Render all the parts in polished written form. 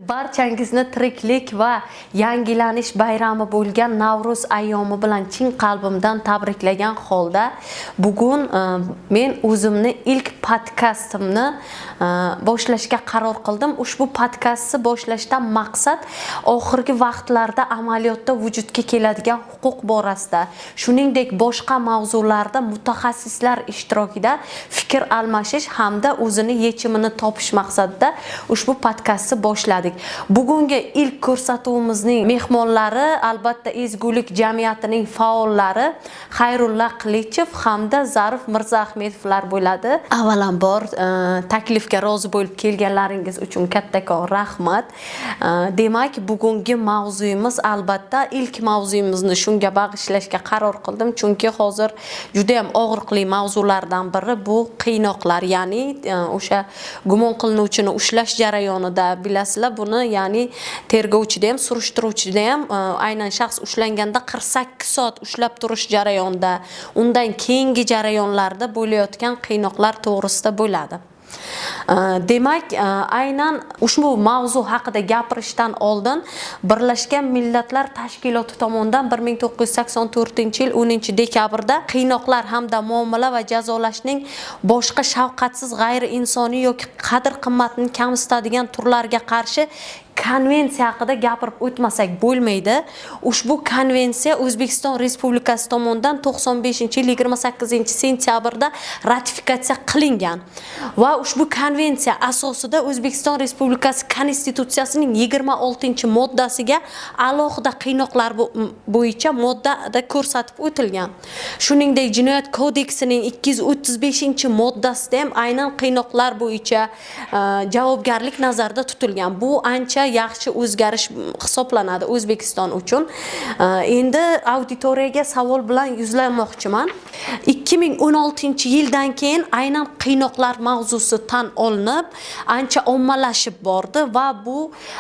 Barchangizni tiriklik va yangilanish bayrami bo'lgan Navro'z ayyomi bilan chin qalbimdan tabriklagan holda bugun men o'zimni ilk podkastimni boshlashga qaror qildim. Ushbu podkastni boshlashdan maqsad oxirgi vaqtlarda amaliyotda vujudga keladigan huquq borasida, shuningdek boshqa mavzularda mutaxassislar ishtirokida fikr almashish hamda o'zini yechimini topish maqsadida ushbu podkastni boshladik. Bugungi ilk ko'rsatuvimizning mehmonlari albatta Ezgulik jamiyatining faollari Xayrulla Qilichev hamda Zarif Mirzaahmedovlar bo'ladi. Avvalambor taklifga rozi bo'lib kelganlaringiz uchun kattakon rahmat. Demak, bugungi mavzuyimiz albatta ilk mavzuyimizni shunga bag'ishlashga qaror qildim, chunki hozir juda ham og'riqli mavzulardan biri bu qiynoqlar, ya'ni o'sha gumon qilinuvchini ushlash jarayonida bilasizlar buni, ya'ni tergovchida ham, surishtiruvchida ham aynan shaxs ushlanganda 48 soat ushlab turish jarayonida, undan keyingi jarayonlarda bo'layotgan qiynoqlar to'g'risida bo'ladi. Demak, aynan ushbu mavzu haqida gapirishdan oldin Birlashgan Millatlar Tashkiloti tomonidan 1984-yil 10-dekabrda qiynoqlar hamda muomala va jazolashning boshqa shafqatsiz, g'ayriinsoniy yoki qadr-qimmatini kamsitadigan turlarga qarshi konvensiya haqida gapirib o'tmasak bo'lmaydi. Ushbu konvensiya O'zbekiston Respublikasi tomonidan 95-yil 28-sentyabrda ratifikatsiya qilingan va ushbu konvensiya asosida O'zbekiston Respublikasi Konstitutsiyasining 26-moddasiga alohida qiynoqlar bo'yicha moddada ko'rsatib o'tilgan. Shuningdek, Jinoyat kodeksining 235-moddasida ham aynan qiynoqlar bo'yicha javobgarlik nazarda tutilgan. Bu ancha yaxshi o'zgarish hisoblanadi O'zbekiston uchun. Endi auditoriyaga savol bilan yuzlanmoqchiman. 2016-yildan keyin aynan qiynoqlar mavzusi tan olinib, ancha ommalashib bordi va bu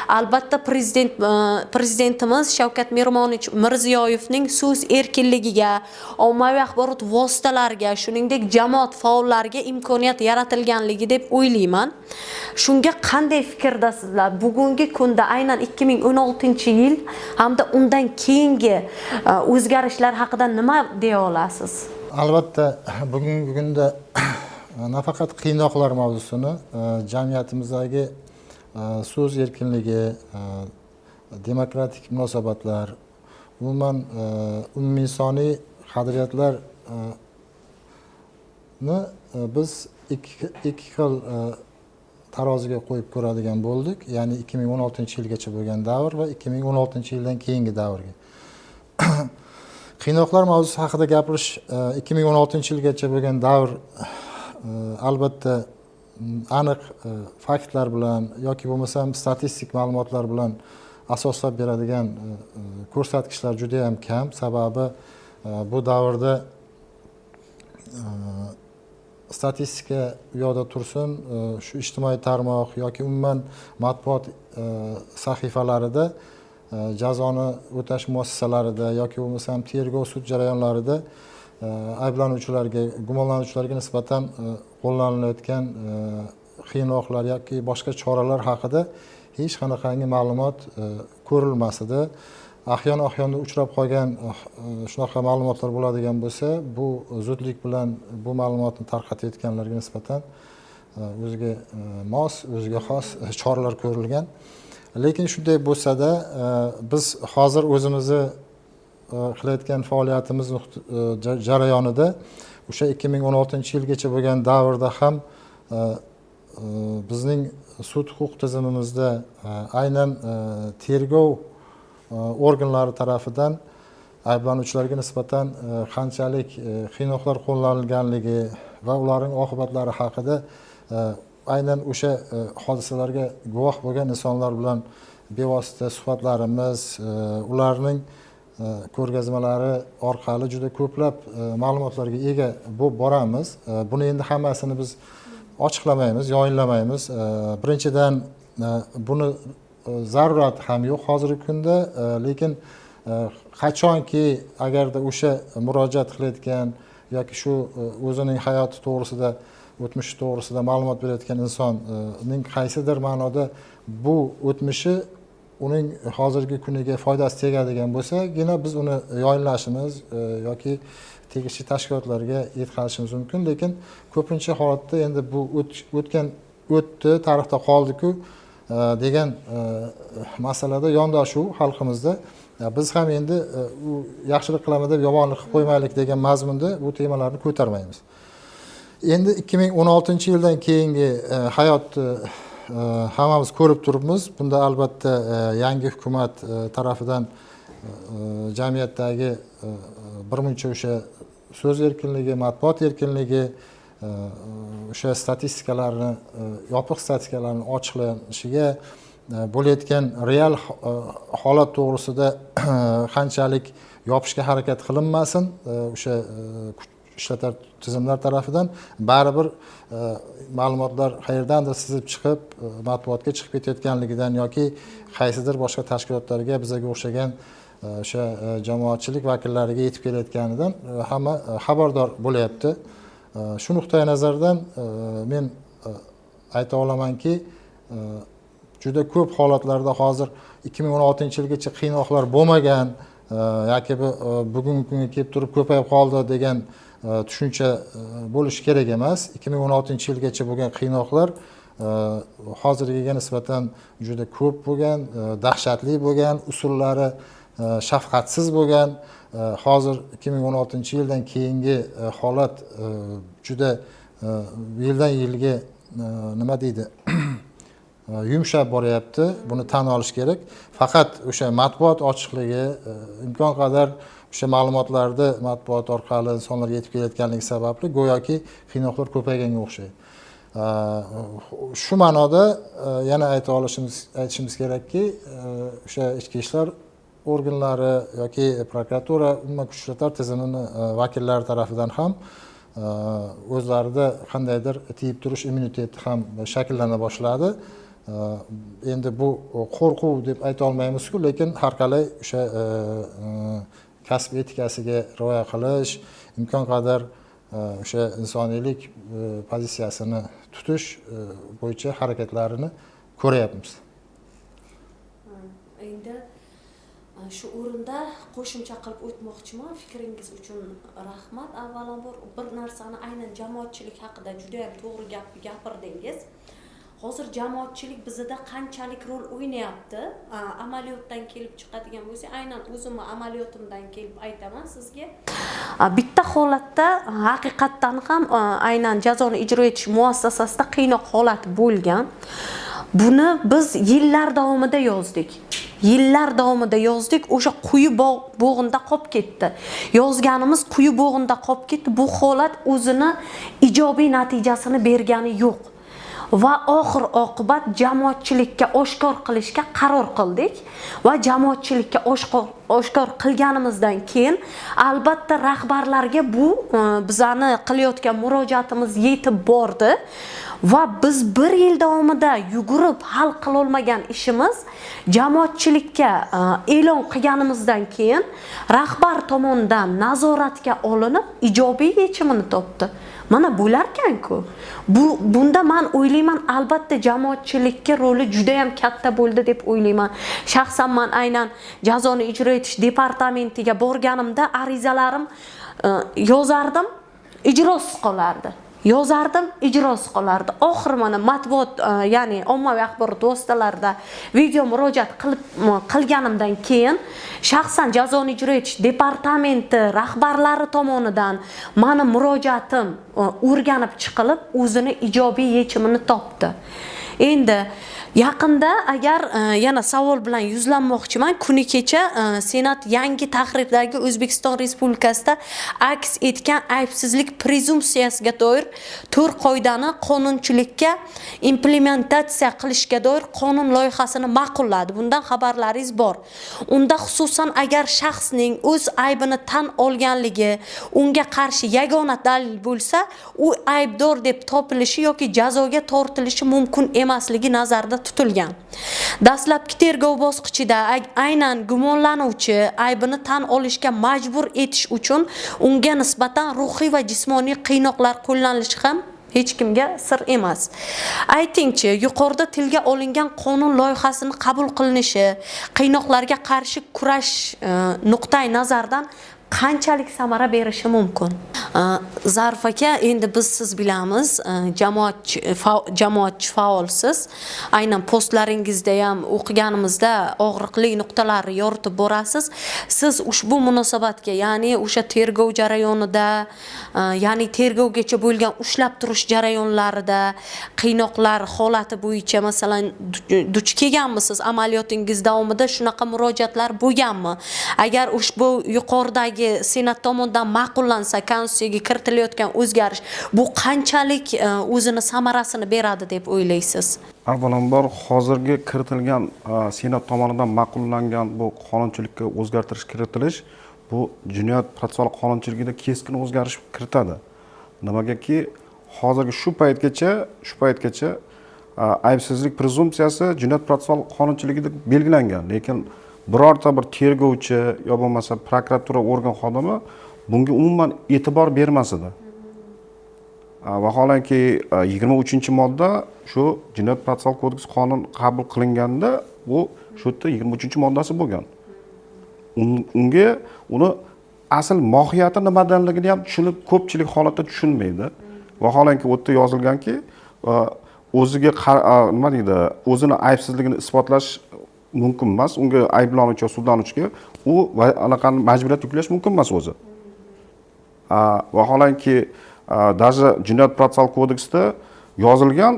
albatta prezidentimiz Shavkat Mirziyoyevning so'z erkinligiga, ommaviy axborot vositalariga, shuningdek jamoat faollariga imkoniyat yaratilganligi deb o'ylayman. Shunga qanday fikrdasizlar? Bugungi kunda aynan 2016-yil hamda undan keyingi o'zgarishlar haqida nima deya olasiz? Albatta, bugungi kunda nafaqat qiynoqlar mavzusini, jamiyatimizdagi so'z erkinligi, demokratik munosabatlar, umuman umuminsoniy qadriyatlarni biz ikki xil taroziga qo'yib ko'radigan bo'ldik. Ya'ni 2016-yilgacha bo'lgan davr va 2016-yildan keyingi davrga. Qiynoqlar mavzusi haqida gapirish 2016-yilgacha bo'lgan davr albatta aniq faktlar bilan yoki bo'lmasam statistik ma'lumotlar bilan asoslab beradigan ko'rsatkichlar juda ham kam. Sababi bu davrda statistika u yoqda tursin, shu ijtimoiy tarmoq yoki umuman matbuot sahifalarida jazoni o'tash muassasalarida yoki bo'lmasam tergov sud jarayonlarida ayblanuvchilarga, gumonlanuvchilarga nisbatan qo'llanilayotgan qiynoqlar yoki boshqa choralar haqida hech qanaqangi ma'lumot ko'rilmas edi. Ahyon-ahyonda uchrab qolgan shunaqa ma'lumotlar bo'ladigan bo'lsa, bu zudlik bilan bu ma'lumotni tarqatayotganlarga nisbatan o'ziga mos, o'ziga xos choralar ko'rilgan. Lekin shunday bo'lsa-da, biz hozir o'zimizni qilayotgan faoliyatimiz jarayonida o'sha 2016-yilgacha bo'lgan davrda ham bizning sud huquq tizimimizda aynan tergov organlari tarafidan ayblanuvchilarga nisbatan qanchalik qiynoqlar qo'llanilganligi va ularning oqibatlari haqida aynan o'sha hodisalarga guvoh bo'lgan insonlar bilan bevosita suhbatlarimiz, ularning ko'rgazmalari orqali juda ko'plab ma'lumotlarga ega bo'lib boramiz. Buni endi hammasini biz ochiqlamaymiz, yoyinlamaymiz. Birinchidan buni zarurat ham yo'q hozirgi kunda, lekin qachonki agarda o'sha murojaat qilayotgan yoki shu o'zining hayoti to'g'risida o'tmishi to'g'risida ma'lumot berayotgan insonning qaysidir ma'noda bu o'tmishi uning hozirgi kuniga foydasi tegadigan bo'lsagina biz uni yoyinlashimiz yoki tegishli tashkilotlarga yetkazishimiz mumkin. Lekin ko'pincha holatda endi bu o'tdi, tarixda qoldi-ku degan masalada yondashuv xalqimizda biz ham endi u yaxshilik qilaman deb yomonlik qilib qo'ymaylik degan mazmunda bu temalarni ko'tarmaymiz. Endi 2016-yildan keyingi hayotni hammamiz ko'rib turibmiz. Bunda albatta yangi hukumat tarafidan jamiyatdagi birmuncha o'sha so'z erkinligi, matbuot erkinligi, o'sha statistikalarni, yopiq statistikalarni ochiqlanishiga, bo'layotgan real holat to'g'risida qanchalik yopishga harakat qilinmasin o'sha ishlatar tizimlar tarafidan, baribir ma'lumotlar qayerdandir sizib chiqib matbuotga chiqib ketayotganligidan yoki qaysidir boshqa tashkilotlarga bizga o'xshagan o'sha jamoatchilik vakillariga yetib kelayotganidan hamma xabardor bo'lyapti. Shu nuqtai nazardan men ayta olamanki, juda ko'p holatlarda hozir 2016-yilgacha qiynoqlar bo'lmagan yoki bugungi kunga kelib turib ko'payib qoldi degan tushuncha bo'lishi kerak emas. 2016-yilgacha bo'lgan qiynoqlar hozirgiga nisbatan juda ko'p bo'lgan, dahshatli bo'lgan, usullari shafqatsiz bo'lgan. Hozir 2016-yildan keyingi holat juda yildan yilga nima deydi yumshab boryapti. Buni tan olish kerak. Faqat o'sha matbuot ochiqligi, imkon qadar o'sha ma'lumotlarni matbuot orqali insonlarga yetib kelayotganligi sababli go'yoki qiynoqlar ko'payganga o'xshaydi. Shu ma'noda yana aytishimiz kerakki, o'sha ichki ishlar organlari yoki prokuratura umuman kuchlar tizimini vakillari tarafidan ham o'zlarida qandaydir tiyib turish immuniteti ham shakllana boshladi. Endi bu qo'rquv deb ayta olmaymiz-ku, lekin har qalay o'sha kasb etikasiga rioya qilish, imkon qadar o'sha insoniylik pozitsiyasini tutish bo'yicha harakatlarini ko'ryapmiz. Endi shu o'rinda qo'shimcha qilib o'tmoqchiman. Fikringiz uchun rahmat. Avvalambor bir narsani aynan jamoatchilik haqida juda ham to'g'ri gapirdingiz. Hozir jamoatchilik bizda qanchalik rol o'ynayapti? Amaliyotdan kelib chiqadigan bo'lsa, aynan o'zimni amaliyotimdan kelib aytaman sizga. Bitta holatda haqiqatdan ham aynan jazoni ijro etish muassasasida qiynoq holat bo'lgan. Buni biz yillar davomida yozdik. O'sha quyi bo'g'inda qolib ketdi. Yozganimiz quyi bo'g'inda qolib ketdi. Bu holat o'zini ijobiy natijasini bergani yo'q. Va oxir oqibat jamoatchilikka oshkor qilishga qaror qildik va jamoatchilikka oshkor qilganimizdan keyin albatta rahbarlarga bu bizani qilayotgan murojaatimiz yetib bordi va biz bir yil davomida yugurib hal qila olmagan ishimiz jamoatchilikka e'lon qilganimizdan keyin rahbar tomonidan nazoratga olinib ijobiy yechimini topdi. Mana bo'larkan-ku. Bunda men o'ylayman, albatta jamoatchilikka roli juda ham katta bo'ldi deb o'ylayman. Shaxsan men aynan jazoni ijro etish departamentiga borganimda arizalarim yozardim, ijrosiz qolardi. Oxir mana matbuot, ya'ni ommaviy axborot vositalarida video murojaat qilganimdan keyin shaxsan jazoni ijro etish departamenti rahbarlari tomonidan meni murojaatim o'rganib chiqilib, o'zini ijobiy yechimini topdi. Endi yaqinda agar yana savol bilan yuzlanmoqchiman. Kuni kecha Senat yangi tahrirdagi O'zbekiston Respublikasida aks etgan aybsizlik prezumsiyasiga doir 4 qoidani qonunchilikka implementatsiya qilishga doir qonun loyihasini ma'qulladi. Bundan xabarlaringiz bor. Unda xususan agar shaxsning o'z aybini tan olganligi unga qarshi yagona dalil bo'lsa, u aybdor deb topilishi yoki jazoga tortilishi mumkin emasligi nazarda tutilgan. Dastlabki tergov bosqichida aynan gumonlanuvchi aybini tan olishga majbur etish uchun unga nisbatan ruhiy va jismoniy qiynoqlar qo'llanilishi ham hech kimga sir emas. Aytingchi, yuqorida tilga olingan qonun loyihasini qabul qilinishi qiynoqlarga qarshi kurash nuqtai nazaridan qanchalik samara berishi mumkin? Zarif aka, endi biz siz bilamiz, jamoatchi faolsiz. Aynan postlaringizda ham o'qiganimizda og'riqli nuqtalarni yoritib borasiz. Siz ushbu munosabatga, ya'ni o'sha tergov jarayonida, ya'ni tergovgacha bo'lgan ushlab turish jarayonlarida qiynoqlar holati bo'yicha masalan duch kelganmisiz? Amaliyotingiz davomida shunaqa murojaatlar bo'lganmi? Agar ushbu yuqoridagi Senat tomonidan ma'qullansa, Konstitutsiyaga kiritilayotgan o'zgarish bu qanchalik o'zini samarasini beradi deb o'ylaysiz? Avvalambor hozirgi kiritilgan Senat tomonidan ma'qullangan bu qonunchilikka o'zgartirish kiritilish bu jinoyat protsessual qonunchiligida keskin o'zgarish kiritadi. Nimagaki hozirgi shu paytgacha aybsizlik prezumpsiyasi jinoyat protsessual qonunchiligida belgilangan, lekin birorta bir tergovchi yo bo'lmasa prokuratura organ xodimi bunga umuman e'tibor bermas edi. Vaholanki 23-modda shu Jinoyat protsessual kodeks qonun qabul qilinganda bu shu yerda 23-moddasi bo'lgan. Uni asl mohiyati nimadanligini ham tushunib, ko'pchilik holatda tushunmaydi. Vaholanki u yerda yozilganki, o'ziga nima deydi, o'zini aybsizligini isbotlash mumkin emas, unga ayblanuvchi va sudlanuvchiga u anaqani majburiyat yuklash mumkin emas o'zi. Vaholanki даже Jinoyat protsessual kodeksda yozilgan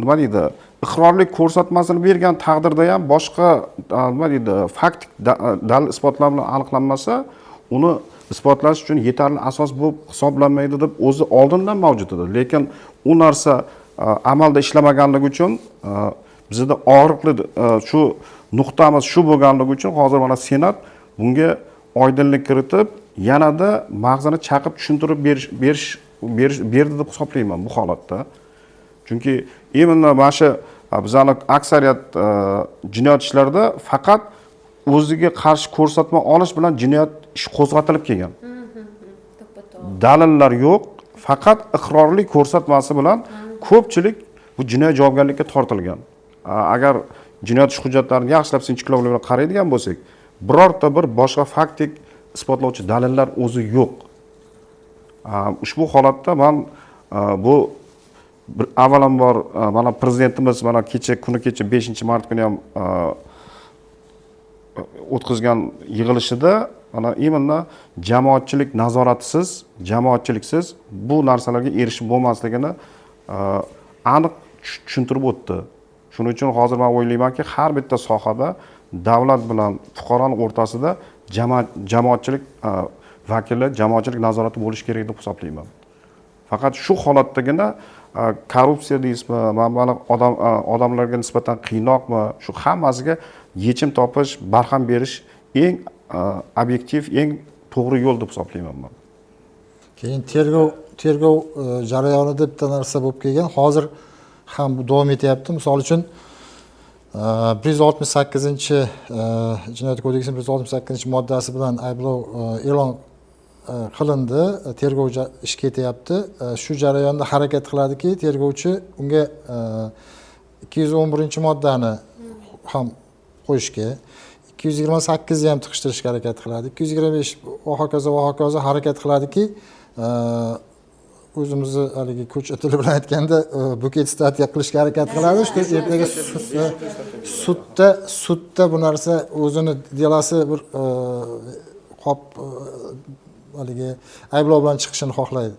nima deydi, iqrorlik ko'rsatmasini bergan taqdirda ham boshqa nima deydi, faktik dalil isbotlar bilan aniqlanmasa, uni isbotlash uchun yetarli asos bo'lib hisoblanmaydi deb o'zi oldindan mavjud edi. Lekin u narsa amalda ishlamaganligi uchun bizda og'riqli shu nuqtamiz shu bo'lganligi uchun hozir mana Senat bunga oydinlik kiritib, yanada mag'zini chaqib tushuntirib berdi deb hisoblayman bu holatda. Chunki именно mana shu bizning aksariyat jinoyat ishlarida faqat o'ziga qarshi ko'rsatma olish bilan jinoyat ish qo'zg'atilib kelgan. Dalillar yo'q, faqat iqrorlik ko'rsatmasi bilan ko'pchilik bu jinoyat javobgarlikka tortilgan. Agar jinoyat ish hujjatlarini yaxshilab sinchiklab bilan qaraydigan bo'lsak, birorta bir boshqa faktik isbotlovchi dalillar o'zi yo'q. Ushbu holatda men bu avvalambor mana prezidentimiz mana kuni kecha 5-mart kuni ham o'tkazgan yig'ilishida mana imенно jamoatchilik nazoratisiz, jamoatchiliksiz bu narsalarga erishib bo'lmasligini aniq tushuntirib o'tdi. Shuning uchun hozir men o'ylaymanki, har bitta sohada davlat bilan fuqaroning o'rtasida jamoatchilik vakili, jamoatchilik nazorati bo'lishi kerak deb hisoblayman. Faqat shu holatdagina korrupsiya deysizmi, mana odamlarga nisbatan qiynoqmi, shu hammasiga yechim topish, barham berish eng obyektiv, eng to'g'ri yo'l deb hisoblayman men. Keyin tergov jarayonida bitta narsa bo'lib kelgan. Hozir ham bu davom etyapti. Misol uchun 168-Jinoyat kodeksining 168-moddasi bilan ayblov e'lon qilindi, tergovchi ish ketyapti. Shu jarayonda harakat qiladiki, tergovchi unga 211-moddani ham qo'yishga, 228 ham tiqishtirishga harakat qiladi. 225 va hokazo harakat qiladiki, o'zimizni haligi ko'cha tili bilan aytganda buket statiya qilishga harakat qiladi. Shu ertaga sudda bu narsa o'zini delasi bir qop haligi ayblov bilan chiqishini xohlaydi.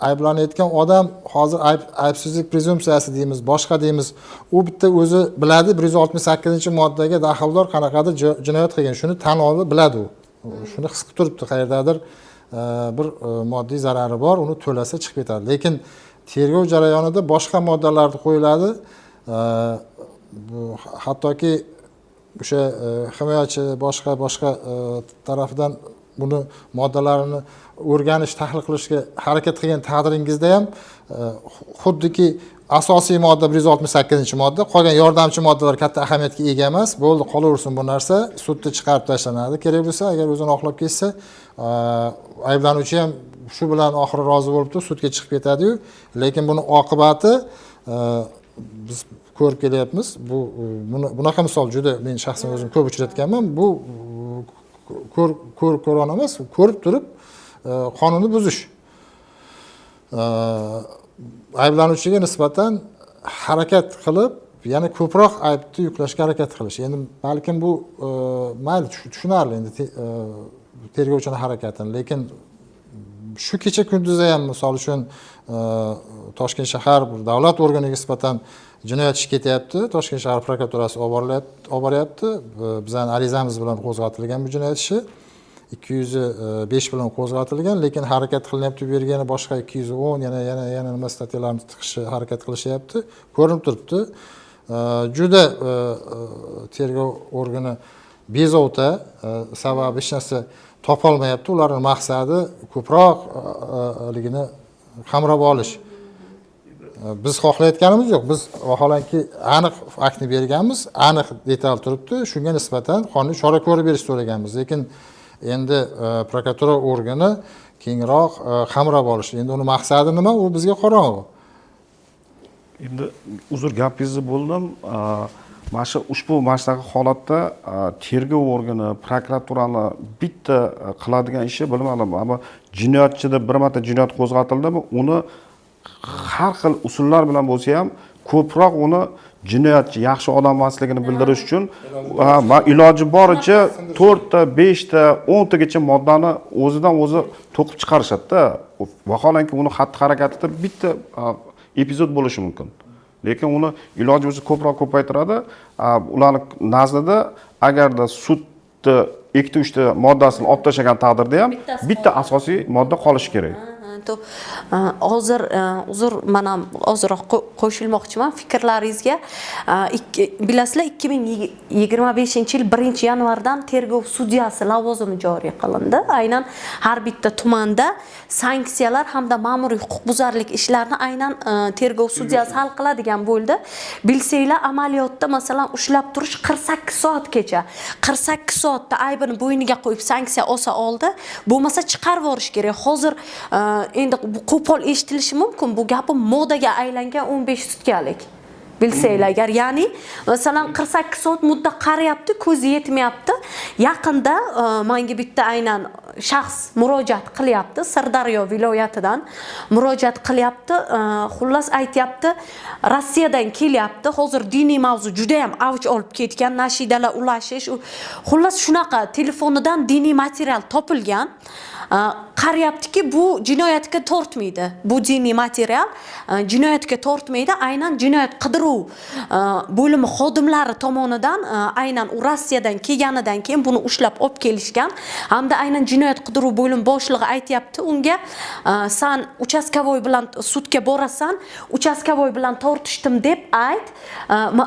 Ayblanayotgan odam hozir aybsizlik prezumpsiyasi deymiz, boshqa deymiz, u bitta o'zi biladi 168-moddaga daxldor qanaqadir jinoyat qilgan, shuni tan olib biladi u. Shuni his qilib turibdi, qayerdadir bir moddiy zarari bor, uni to'lasa chiqib ketadi. Lekin tergov jarayonida boshqa moddalarni qo'yiladi. Bu hattoki o'sha himoyachi boshqa tarafidan buni moddalarini o'rganish, tahlil qilishga harakat qilgan taqdiringizda ham xuddiki asosiy modda 168-modda, qolgan yordamchi moddalar katta ahamiyatga ega emas. Bo'ldi, qolaversin bu narsa, sudda chiqarib tashlanadi. Kerak bo'lsa, agar o'zini oqlab ketsa, ayblanuvchi ham shu bilan oxiri rozi bo'lib turib sudga chiqib ketadi-yu, lekin buni oqibati biz ko'rib kelyapmiz. Bunaqa misol juda men shaxsan o'zim ko'p uchratganman. Bu ko'rona emas, ko'rib turib qonunni buzish. Ayblanuvchiga nisbatan harakat qilib, yana ko'proq aybni yuklashga harakat qilish. Endi balkim bu mayli tushunarli endi tergovchining harakatini, lekin shu kecha kunduzi ham misol uchun Toshkent shahar davlat organiga nisbatan jinoyat ishi ketyapti. Toshkent shahar prokuraturasi olib boryapti. Bizning arizamiz bilan qo'zg'atilgan bu jinoyat ishi 205 bilan qo'zg'atilgan, lekin harakat qilinyapti, bu yerga yana boshqa 210 yana nima statiyalarni tiqishga harakat qilishyapti. Ko'rinib turibdi. Juda tergov organi bezovta, sababi hech narsa topolmayapti. Ularning maqsadi ko'proqligini qamrab olish. Biz xohlayotganimiz yo'q. Biz vaholanki aniq faktni berganmiz, aniq detal turibdi. Shunga nisbatan qonuniy chora ko'rib berishni so'raganmiz. Lekin endi prokuratura organi kengroq qamrab olish. Endi uni maqsadi nima? U bizga qorong'u. Endi uzr gapingizni bo'ldim. Mana shu ushbu mashtagi holatda tergov organi, prokuraturani bitta qiladigan ishi bilmadim, ammo jinoyatchida bir marta jinoyat qo'zg'atildimi, uni har xil usullar bilan bo'lsa ham ko'proq uni jinoyatchi yaxshi odam emasligini bildirish uchun iloji boricha 4 ta, 5 ta, 10 tagacha moddani o'zidan o'zi to'qib chiqarishadi-da. Vaholanki uni xatti-harakatida bitta epizod bo'lishi mumkin. Lekin uni iloji bo'lsa ko'proq ko'paytiradi. Ularning nazdida agarda sudda 2-3 ta moddasini olib tashlagan taqdirda ham bitta asosiy modda qolishi kerak. Hozir uzr, men ham ozroq qo'shilmoqchiman fikrlaringizga. Bilasizlar, 2025-yil 1-yanvardan tergov sudyasi lavozimi joriy qilindi. Aynan har bitta tumanda sanksiyalar hamda ma'muriy huquqbuzarlik ishlarini aynan tergov sudyasi hal qiladigan bo'ldi. Bilsanglar, amaliyotda masalan ushlab turish 48 soatgacha. 48 soatda aybini bo'yniga qo'yib sanksiya olsa oldi, bo'lmasa chiqarib yuborish kerak. Hozir endi bu qo'pol eshitilishi mumkin. Bu gapim modaga aylangan 15 sutkalik. Bilsanglar agar, ya'ni masalan 48 soat muddat qarayapti, ko'zi yetmayapti. Yaqinda menga bitta aynan shaxs murojaat qilyapti, Sirdaryo viloyatidan murojaat qilyapti. Xullas aytyapti, Rossiyadan kelyapti. Hozir diniy mavzu juda ham avj olib ketgan, nashidalar ulashish. Xullas shunaqa telefonidan diniy material topilgan. Qarayaptiki, bu jinoyatga tortmaydi. Bu diniy material jinoyatga tortmaydi. Aynan jinoyat qidiruv bo'limi xodimlari tomonidan aynan u Rossiyadan kelganidan keyin buni ushlab olib kelishgan. Hamda aynan jinoyat qidiruv bo'limi boshlig'i aytyapti unga, "Sen uchastkavoy bilan sudga borasan, uchastkavoy bilan tortishdim deb ayt.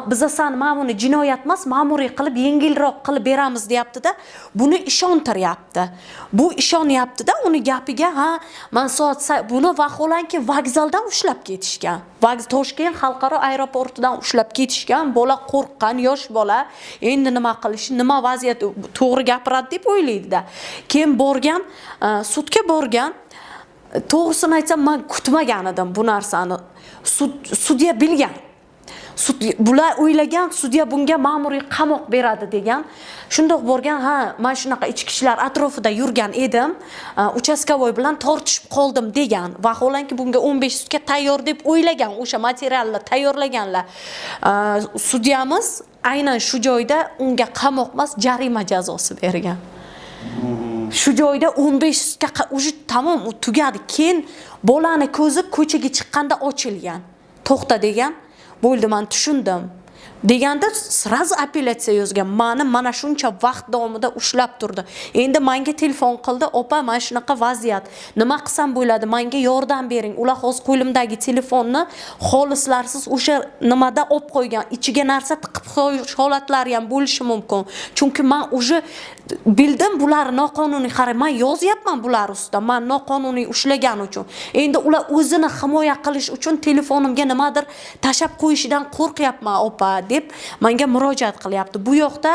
Biz san ma'muni jinoyat emas, ma'muriy qilib yengilroq qilib beramiz" deyapti-da. Buni ishontiryapti. Bu ishonyapti-da uni gapiga. Men soat buni vaholanki vokzaldan ushlab ketishgan. Toshkent xalqaro aeroportidan ushlab ketishgan. Bola qo'rqqan, yosh bola. Endi nima qilish, nima vaziyat, to'g'ri gapiradi deb o'ylaydi-da. Keyin borgan, sudga borgan. To'g'risini aytsam, men kutmagan edim bu narsani. Sudya bilgan. Bular o'ylagan sudya bunga ma'muriy qamoq beradi degan. Shundoq borgan, men shunaqa ichki ishlar atrofida yurgan edim, uchastkavoy bilan tortishib qoldim degan. Vaholanki bunga 15 sudga tayyor deb o'ylagan, o'sha materialni tayyorlaganlar. Sudyamiz aynan shu joyda unga qamoq emas, jarima jazosi bergan. Shu joyda 15 sudga уже tamom tugadi. Keyin bolani ko'zi ko'chaga chiqqanda ochilgan. To'xta degan. Bo'ldi, men tushundim. Deganda sraz apellyatsiya yozgan. Meni mana shuncha vaqt davomida ushlab turdi. Endi menga telefon qildi, "Opa, mana shunaqa vaziyat. Nima qilsam bo'ladi? Menga yordam bering." Ular hozir qo'limdagi telefonni xolislarsiz o'sha nimada olib qo'ygan. Ichiga narsa tiqib qo'yish holatlari ham bo'lishi mumkin. Chunki men o'sha bildim bular noqonuniy, men yozyapman bular ustidan. Men noqonuniy ushlagan uchun. Endi ular o'zini himoya qilish uchun telefonimga nimadir tashab qo'yishidan qo'rqyapman, opa deb menga murojaat qilyapti. Bu yoqda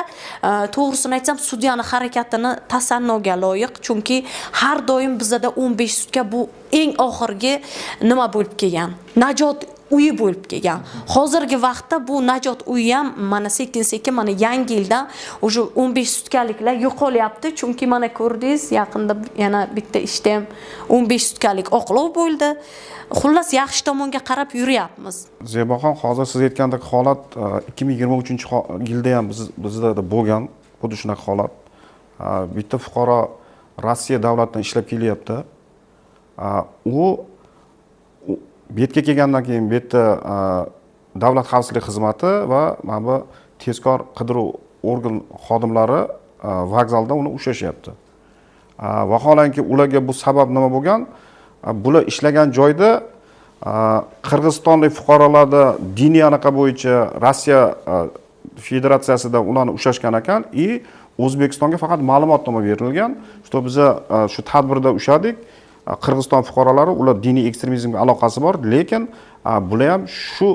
to'g'risini aytsam sudyaning harakatini tasannoga loyiq, chunki har doim bizda 15 sutka bu eng oxirgi nima bo'lib kelgan. Najot uyi bo'lib kelgan. Hozirgi vaqtda bu najot uyi ham mana sekin-sekin mana yangi yildan o'sha 15 sutkaliklar yo'qolyapti, chunki mana ko'rdingiz, yaqinda yana bitta ishda ham 15 sutkalik oqlov bo'ldi. Xullas yaxshi tomonga qarab yuryapmiz. Zeboxon, hozir siz aytgandek holat 2023-yilda ham bizda bo'lgan, xuddi shunaqa holat. Bitta fuqaro Rossiya davlatidan ishlab kelyapti. U betga kelgandan keyin betda davlat xavfsizlik xizmati va mana bu tezkor qidiruv organ xodimlari vokzalda uni ushlashyapti. Vaholanki ularga bu sabab nima bo'lgan? Bular ishlagan joyda Qirg'izistonlik fuqarolarda diniy anaqa bo'yicha Rossiya Federatsiyasida ularni ushlashgan ekan, O'zbekistonga faqat ma'lumotnoma berilgan. Что biz shu tadbirda ushladik. Qirg'iziston fuqarolari ular diniy ekstremizmga aloqasi bor, lekin bular ham shu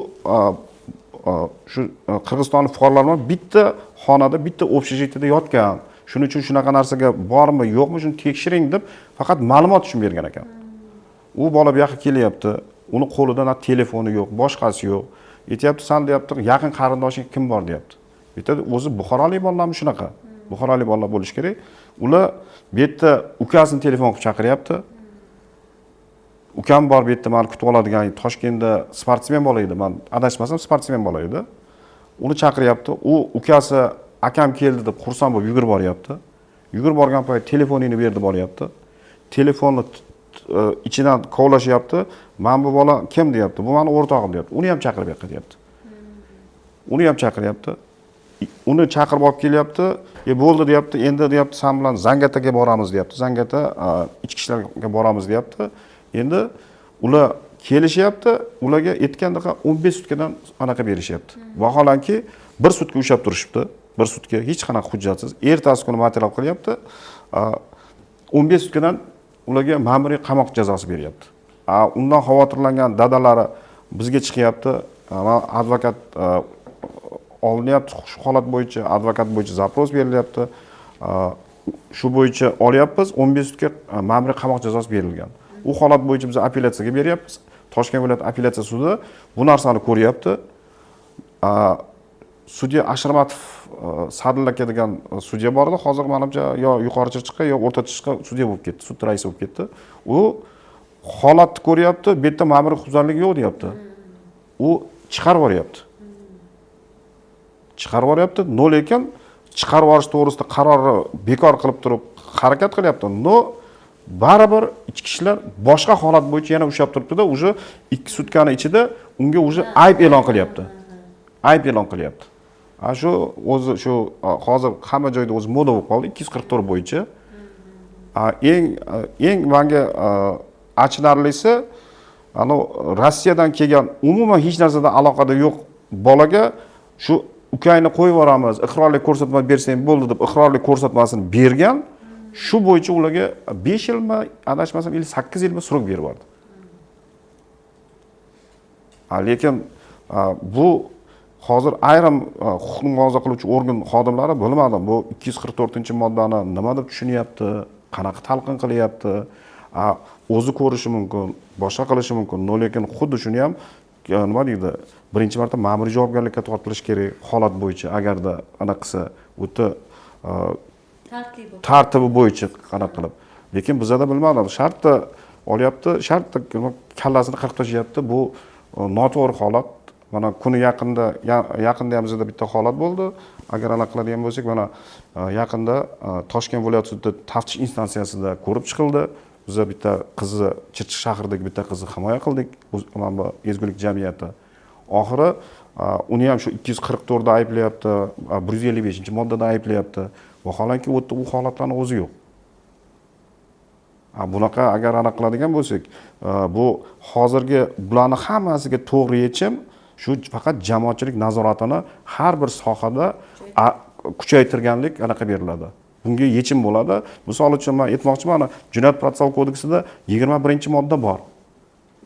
Qirg'izistonlik fuqarolar bitta xonada, bitta общежитияda yotgan. Shuning uchun shunaqa narsaga bormi, yo'qmi, shuni tekshiring deb faqat ma'lumot uchun bergan ekan. U bola bu yoqqa kelyapti, uni qo'lida na telefoni yo'q, boshqasi yo'q. Aytyapti, "San deyapti, yaqin qarindoshing kim bor?" deyapti. Bitta o'zi Buxorolik bolalarmi shunaqa? Buxorolik bolalar bo'lish kerak. Ular bu yerda ukasini telefon qilib chaqiryapti. Ukam bor bu yerda meni kutib oladigan, Toshkentda sportsmen bola edi, men adashmasam sportsmen bola edi. Uni chaqiryapti. U ukasi akam keldi deb xursand bo'lib yugurib boryapti. Yugurib borgan payt telefonini berdi boryapti. Telefonni ichidan kovlashyapti. "Men bu bola kim?" deyapti. "Bu meni o'rtog'im" deyapti. Uni ham chaqirib yoqqa deyapti. Uni ham chaqiryapti. Uni chaqirib olib kelyapti. "Bo'ldi" deyapti. "Endi" deyapti, "Sen bilan Zangataga boramiz" deyapti. Zangata ichki ishlarga boramiz deyapti. Endi ular kelishyapti, ularga aytgandaqa 15 sutkadan anaqa berishyapti. Vaholanki 1 sutka ushlab turishibdi. 1 sutka hech qanaqa hujjatsiz. Ertasi kuni material qilyapti. 15 sutkadan ularga ma'muriy qamoq jazosi beryapti. Undan xavotirlangan dadalari bizga chiqyapti. Advokat olinyapti, shu holat bo'yicha advokat bo'yicha zaпрос berilyapti. Shu bo'yicha olyapmiz, 15 sutka ma'muriy qamoq jazosi berilgan. U holat bo'yicha biz apellyatsiyaga beryapmiz. Toshkent viloyat apellyatsiya sudi bu narsani ko'ryapti. Sudya Ashramatov Sadil aka degan sudya bor edi. Hozir menimcha yo yuqori chirchiqqa yo o'rta chirchiqqa sudya bo'lib ketdi, sud raisi bo'lib ketdi. U holatni ko'ryapti, bu yerda ma'muriy huquqbuzarlik yo'q deyapti. U chiqarib yuboryapti. Chiqarib yuboryapti, lekin chiqarib yuborish to'g'risida qarorni bekor qilib turib harakat qilyapti. Baribir ichki ishlar boshqa holat bo'yicha yana ushlab turibdi-da, уже 2 sutkani ichida unga уже ayb e'lon qilyapti. Ayb e'lon qilyapti. Shu o'zi shu hozir hamma joyda o'zi moda bo'lib qoldi 244 bo'yicha. Eng menga achinarlisi, Rossiyadan kelgan umuman hech narsadan aloqada yo'q bolaga shu ukangni qo'yib yuboramiz, iqrorlik ko'rsatma bersang bo'ldi deb iqrorlik ko'rsatmasini bergan. Shu bo'yicha ularga 5 yilmi, adashmasam 8 yilmi suruk berib yubordi. Lekin bu hozir ayrim huquqni muhofaza qiluvchi organ xodimlari bilmadim, bu 244-moddani nima deb tushunyapti, qanaqa talqin qilyapti, o'zi ko'rishi mumkin, boshqa qilishi mumkin. Lekin xuddi shuni ham nima deydi, birinchi marta ma'muriy javobgarlikka tortilish kerak holat bo'yicha, agarda anaqa qilsa, o'ta tartibi bo'yicha qanaqa qilib. Lekin bizda bilmadim, shartda olyapti, shartda kallasini qirib tashlayapti. Bu noto'g'ri holat. Mana kuni yaqinda ham bizda bitta holat bo'ldi. Agar aniq qiladigan bo'lsak, mana yaqinda Toshkent viloyat sudida taftish instansiyasida ko'rib chiqildi. Biz bitta qizni Chirchiq shahridagi bitta qizni himoya qildik. Mana bu ezgulik jamiyati. Oxiri uni ham shu 244 da ayblayapti, 155-moddada ayblayapti. Vaholanki u holatlarning o'zi yo'q. Bunaqa agar aniq qiladigan bo'lsak, bu hozirgi bularning hammasiga to'g'ri yechim shu faqat jamoatchilik nazoratini har bir sohada kuchaytirganlik anaqa beriladi. Bunga yechim bo'ladi. Misol uchun men aytmoqchiman, Jinoyat protsessual kodeksida 21-modda bor.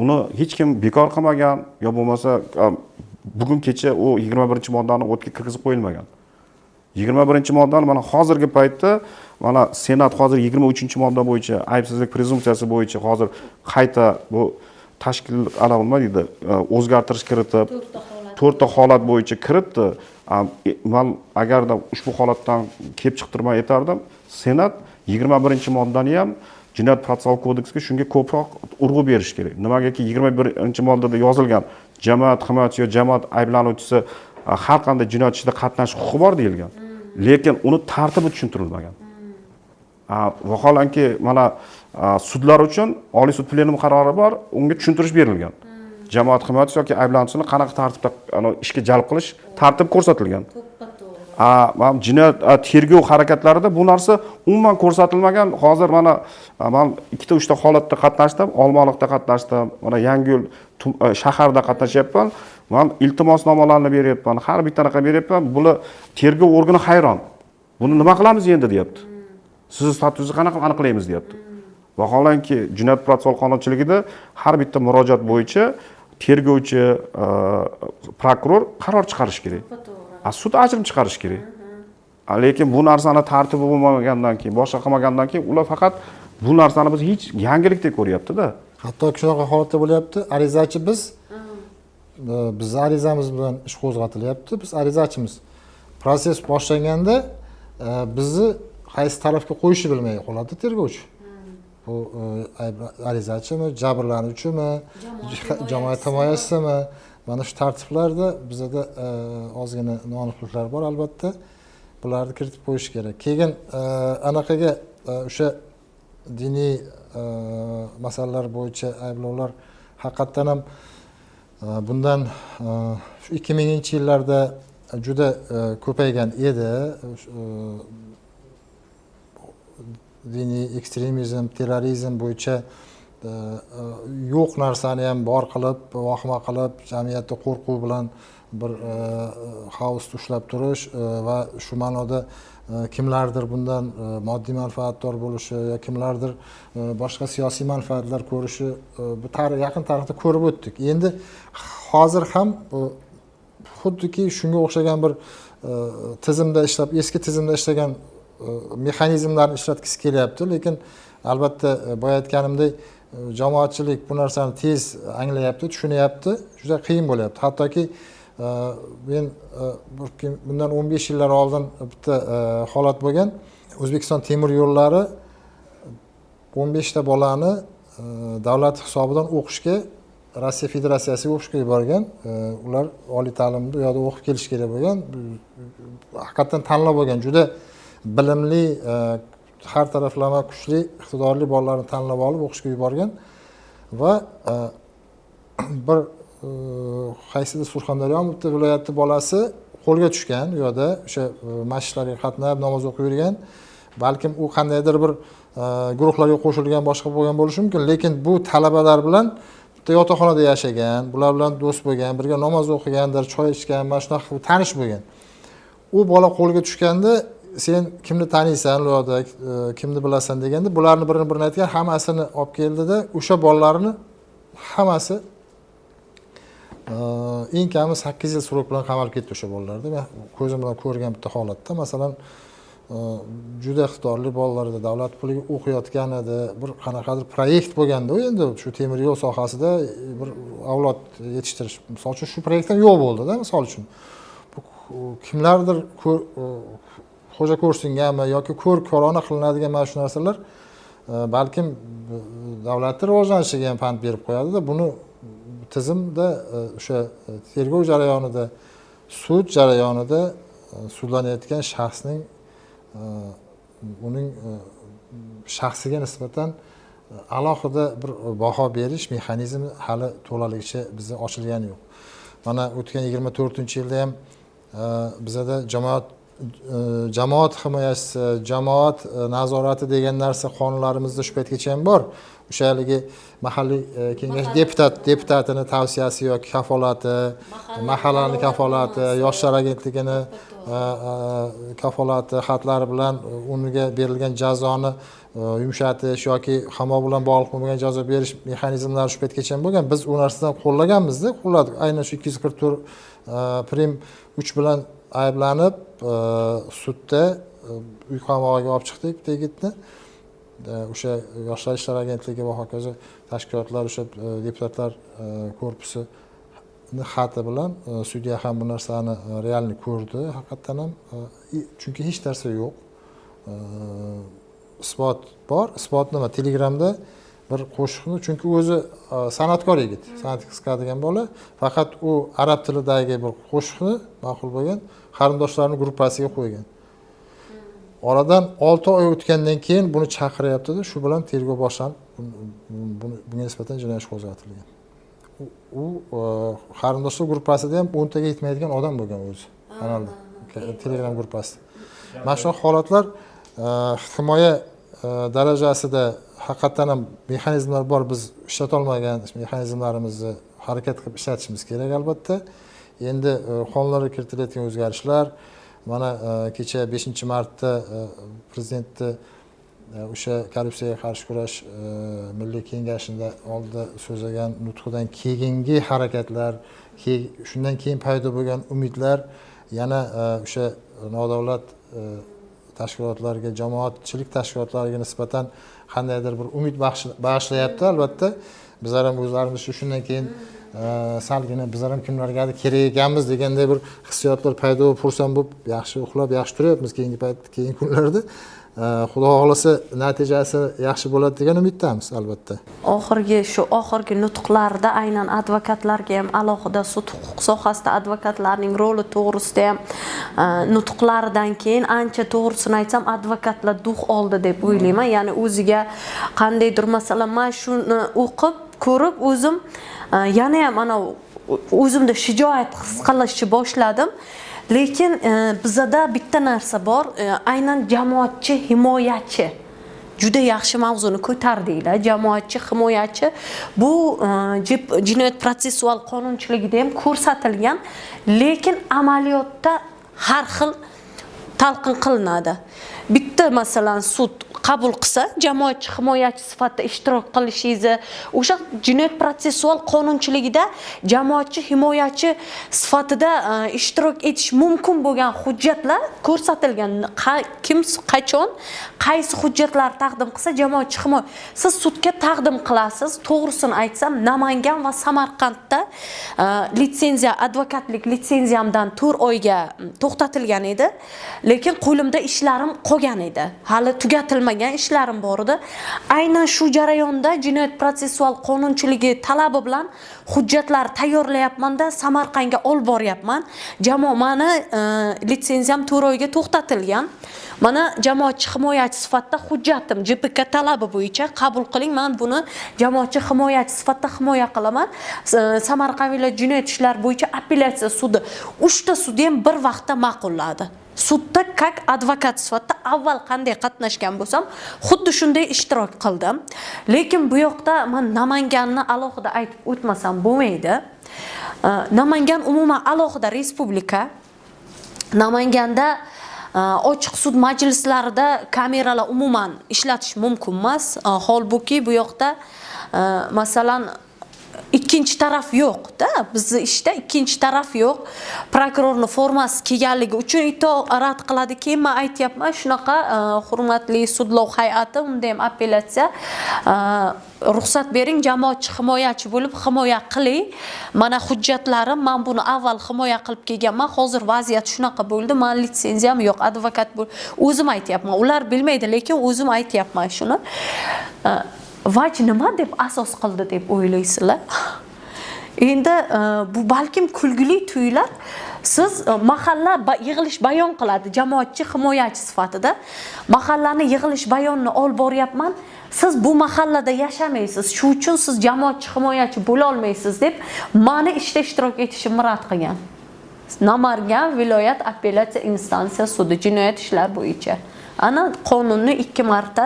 Uni hech kim bekor qilmagan, yo bo'lmasa bugun kecha u 21-moddani o'tga kirgizib qo'yilmagan. 21-moddani mana hozirgi paytda mana Senat hozir 23-modda bo'yicha aybsizlik prezumpsiyasi bo'yicha hozir qayta bu tashkil nima deydi, o'zgartirish kiritib, 4 ta holat bo'yicha kiritdi. Men agarda ushbu holatdan kelib chiqtirmay etardim, Senat 21-moddani ham Jinoyat protsessual kodeksiga shunga ko'proq urg'u berish kerak. Nimagaki 21-moddada yozilgan jamoat himoyachisi yoki jamoat ayblanuvchisi har qanday jinoyat ishida qatnashish huquqi bor deyilgan. Lekin uni tartibi tushuntirilmagan. Vaholanki mana sudlar uchun Oliy sud plenum qarori bor, unga tushuntirish berilgan. Jamoat himoyachisi yoki ayblanuvchisini qanaqa tartibda ishga jalb qilish tartib ko'rsatilgan. Mana jinoyat tergov harakatlarida bu narsa umuman ko'rsatilmagan. Hozir mana men 2-3 ta holatda qatnashdim, Olmaliqda qatnashdim, mana Yangiyo'l shaharda qatnashyapman. Men iltimosnomalarni beryapman, har bittanaqa beryapman. Bular tergov organi hayron. Buni nima qilamiz endi deyapti. Sizni statusingizni qanaqa aniqlaymiz deyapti. Vaholanki jinoyat protsessual qonunchiligida har bitta murojaat bo'yicha tergovchi, prokuror qaror chiqarish kerak. Sud ajrim chiqarish kerak. Lekin bu narsani tartibi bo'lmagandan keyin, boshqa qilmagandan keyin ular faqat bu narsani biz hech yangilikdek ko'ryapti-da. Hatto shunaqa holatda bo'lyapti. Arizachi biz arizamiz bilan ish qo'zg'atilyapti. Biz arizachimiz. Proses boshlanganda bizni qaysi tarafga qo'yishni bilmay qoladi tergovchi. Bu arizachimi, jabrlanuvchimi, jamoat himoyachisimi? Mana shu tartiblarda bizda ozgina noaniqliklar bor albatta. Bularni kiritib qo'yish kerak. Keyin anaqaga o'sha diniy masalalar bo'yicha ayblovlar haqiqatan ham bundan 2000-yillarda juda ko'paygan edi. Diniy ekstremizm, terrorizm bo'yicha yo'q narsani ham bor qilib, vahima qilib, jamiyatda qo'rquv bilan bir xavfni ushlab turish va shu ma'noda kimlardir bundan moddiy manfaatdor bo'lishi yoki kimlardir boshqa siyosiy manfaatlar ko'rishi bu yaqin tarixda ko'rib o'tdik. Endi hozir ham xuddiki shunga o'xshagan bir tizimda ishlab, eski tizimda ishlagan mexanizmlarni ishlatgisi kelyapti, lekin albatta boya aytganimdek jamoatchilik bu narsani tez anglayapti, tushunyapti, juda qiyin bo'lyapti. Hattoki men bundan 15 yillar oldin bitta holat bo'lgan. O'zbekiston temir yo'llari 15 ta bolani davlat hisobidan o'qishga Rossiya Federatsiyasiga o'qishga yuborgan. Ular oliy ta'limda u yerda o'qib kelish kerak bo'lgan. Haqiqatan tanlov bo'lgan. Juda bilimli, har taraflama kuchli, iqtidorli bolalarni tanlab olib o'qishga yuborgan va bir qaysidir Surxondaryo bitta viloyatning bolasi qo'lga tushgan. U yerda o'sha mashqlarga qatnab, namoz o'qib yurgan. Balkim u qandaydir bir guruhlarga qo'shilgan, boshqa bo'lgan bo'lishi mumkin, lekin bu talabalar bilan bitta yotoqxonada yashagan, bular bilan do'st bo'lgan, birga namoz o'qigandir, choy ichgan, mana shunaqa tanish bo'lgan. U bola qo'lga tushganda sen kimni taniysan, u yerda kimni bilasan deganda, bularni birini aytgan, hammasini olib keldida, o'sha bolalarni hammasi eng kami 8 yil surok bilan qamalib ketdi o'sha bolalarda. Men ko'zim bilan ko'rgan bitta holatda, masalan, juda iqtidorli bolalarda davlat puliga o'qiyotgan edi, bir qanaqadir proyekt bo'lganda, endi shu temir yo'l sohasida bir avlod yetishtirish, misol uchun shu proyektdan yo'q bo'ldi-da, misol uchun. Kimlardir xo'ja ko'rsinganmi yoki ko'rona qilinadigan mana shu narsalar balkim davlatning rivojlanishiga ham pand berib qo'yadi-da. Buni tizimda o'sha tergov jarayonida, sud jarayonida sudlanayotgan shaxsning uning shaxsiga nisbatan alohida bir baho berish mexanizmi hali to'laligicha bizda ochilgani yo'q. Mana o'tgan 24-yilda ham bizda jamoat himoyachisi, jamoat nazorati degan narsa qonunlarimizda shu paytgacha ham bor. O'sha haligi mahalliy kengash deputatini tavsiyasi yoki kafolati, mahallaning kafolati, yoshlar agentligini kafolati xatlari bilan unga berilgan jazoni yumshatish yoki qamoq bilan bog'liq bo'lmagan jazo berish mexanizmlari shu paytgacha ham bo'lgan. Biz u narsadan qo'llaganmiz-da, qo'lladik. Aynan shu 244 Prim 3 bilan ayblanib sudda uy qamog'iga olib chiqdik yigitni. O'sha Yoshlar ishlar agentligi va hokazo tashkilotlar, o'sha deputatlar korpusi xati bilan sudya ham bu narsani realni ko'rdi. Haqiqatan ham chunki hech narsa yo'q. Isbot bor. Isbot nima? Telegramda bir qo'shiqni, chunki o'zi san'atkor yigit, san'at qiziqadigan bola, faqat u arab tilidagi bir qo'shiqni ma'qul bo'lgan qarindoshlarini gruppasiga qo'ygan. Oradan 6 oy o'tgandan keyin buni chaqiryapti-da, shu bilan tergov boshlanib, bunga nisbatan jinoyat ishi qo'zg'atilgan. U qarindoshlar gruppasida ham 10 taga yetmaydigan odam bo'lgan o'zi. Kanalda, Telegram gruppasida. Mana shu holatlar himoya darajasida haqiqatan ham mexanizmlar bor, biz ishlata olmagan mexanizmlarimizni harakat qilib ishlatishimiz kerak albatta. Endi qonunlarga kiritilayotgan o'zgarishlar, mana kecha 5-martda prezidentni o'sha korrupsiyaga qarshi kurash milliy kengashida oldida so'zlagan nutqidan keyingi harakatlar, shundan keyin paydo bo'lgan umidlar yana o'sha nodavlat tashkilotlarga, jamoatchilik tashkilotlariga nisbatan qandaydir bir umid bag'ishlayapti. Albatta bizlar ham o'zlarimiz shundan keyin salgina bizlar ham kimlargadir kerak ekanmiz deganday bir hissiyotlar paydo bo'lib, xursand bo'lib, yaxshi uxlab, yaxshi turyapmiz keyingi kunlarda. Xudo xohlasa natijasi yaxshi bo'ladi degan umiddamiz albatta. Oxirgi nutqlarda aynan advokatlarga ham alohida sud huquq sohasida advokatlarning roli to'g'risida ham nutqlardan keyin ancha to'g'risini aytsam advokatlar duh oldi deb o'ylayman. Ya'ni o'ziga qandaydir masalan men shuni o'qib, ko'rib o'zim yana ham ana o'zimda shijoat his qilishni boshladim. Lekin bizda bitta narsa bor, aynan jamoatchi, himoyachi. Juda yaxshi mavzuni ko'tardinglar. Jamoatchi, himoyachi bu jinoyat protsessual qonunchiligida ham ko'rsatilgan, lekin amaliyotda har xil talqin qilinadi. Bitta masalan sud qabul qilsa, jamoatchi himoyachi sifatida ishtirok qilishingizni, o'sha jinoyat protsessual qonunchiligida jamoatchi himoyachi sifatida ishtirok etish mumkin bo'lgan hujjatlar ko'rsatilgan. Kim qachon qaysi hujjatlar taqdim qilsa jamoatchi himoya, siz sudga taqdim qilasiz. To'g'risini aytsam, Namangan va Samarqandda litsenziya, advokatlik litsenziyamdan 4 oyga to'xtatilgan edi, lekin qo'limda ishlarim qolgan edi. Hali tugatilmagan ishlarim bor edi. Aynan shu jarayonda jinoyat protsessual qonunchiligi talabi bilan hujjatlar tayyorlayapman-da, Samarqandga olib boryapman. Mani litsenziyam 4 oyga to'xtatilgan. Mana jamoatchi himoyachi sifatida hujjatim JPK talabi bo'yicha qabul qiling. Men buni jamoatchi himoyachi sifatida himoya qilaman. Samarqand viloyat jinoyat ishlari bo'yicha appelyatsiya sudi 3 ta sudi ham bir vaqtda ma'qulladi. Sudda kak advokat sifatida avval qanday qatnashgan bo'lsam, xuddi shunday ishtirok qildim. Lekin bu yoqda men Namanganni alohida aytib o'tmasam bo'lmaydi. Namangan umuman alohida respublika. Namanganda ochiq sud majlislarida kameralar umuman ishlatish mumkin emas. Holbuki bu yoqda masalan ikkinchi taraf yo'q-da. Bizning ishda ikkinchi taraf yo'q. Prokurorning formasi kelganligi uchun itoat qiladi. Keyin men aytayapman, shunaqa hurmatli sudlov hay'ati, unda ham appelyatsiya ruxsat bering, jamoatchi himoyachi bo'lib himoya qiling. Mana hujjatlarim, men buni avval himoya qilib kelganman. Hozir vaziyat shunaqa bo'ldi. Men litsenziyam yo'q, advokat o'zim aytayapman. Ular bilmaydi, lekin o'zim aytayapman shuni. Vaj nima deb asos qildi deb o'ylaysizlar? Endi bu balkim kulgili tuyular. Siz mahalla yig'ilish bayon qiladi jamoatchi himoyachi sifatida. Mahallani yig'ilish bayonini olib boryapman. Siz bu mahallada yashamaysiz. Shu uchun siz jamoatchi himoyachi bo'la olmaysiz deb meni ishda ishtirok etishimni rad qilgan. Namangan viloyat appelyatsiya instansiya sudi jinoyat ishlari bo'yicha. Ana qonunni 2 marta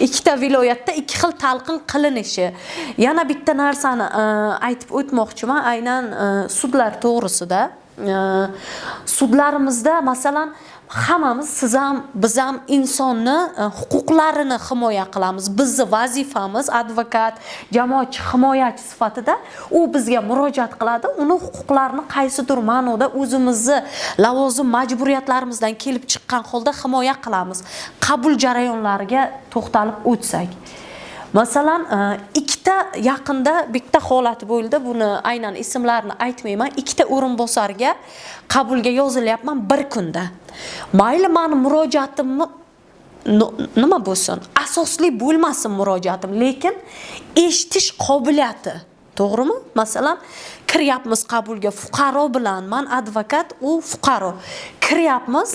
ikkita viloyatda 2 xil talqin qilinishi. Yana bitta narsani aytib o'tmoqchiman, aynan sudlar to'g'risida. Sudlarimizda masalan hammamiz siz ham biz ham insonni huquqlarini himoya qilamiz. Bizning vazifamiz advokat, jamoatchi himoyachi sifatida u bizga murojaat qiladi. Uni huquqlarini qaysidir ma'noda o'zimizni lavozim majburiyatlarimizdan kelib chiqqan holda himoya qilamiz. Qabul jarayonlariga to'xtalib o'tsak. Masalan, ikkita yaqinda bitta holat bo'ldi. Buni aynan ismlarini aytmayman. Ikkita o'rinbosarga qabulga yozilyapman bir kunda. Mayli meni murojaatimni nima bo'lsin, asosli bo'lmasin murojaatim, lekin eshitish qobiliyati, to'g'rimi? Masalan, kiryapmiz qabulga fuqaro bilan, men advokat, u fuqaro. Kiryapmiz,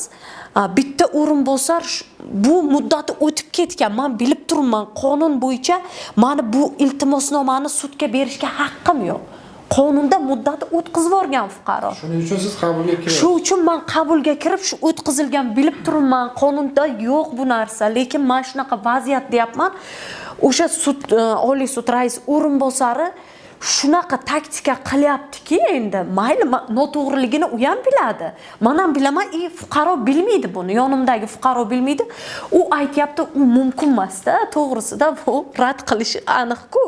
bitta o'rinbosar bu muddati o'tib ketgan, men bilib turibman, qonun bo'yicha meni bu iltimosnomani sudga berishga haqqim yo'q. Qonunda muddati o'tkazib yuborgan fuqaro. Shuning uchun siz qabulga kirasiz. Shu uchun men qabulga kirib, shu o'tkazilgan bilib turibman, qonunda yo'q bu narsa, lekin men shunaqa vaziyat deyapman. O'sha sud, Oliy sud rais o'rinbosari shunaqa taktika qilyaptiki, endi mayli noto'g'riligini u ham biladi. Men ham bilaman, fuqaro bilmaydi buni, yonimdagi fuqaro bilmaydi. U aytayapti, u mumkin emas-da, to'g'risida bu rad qilishi aniq-ku.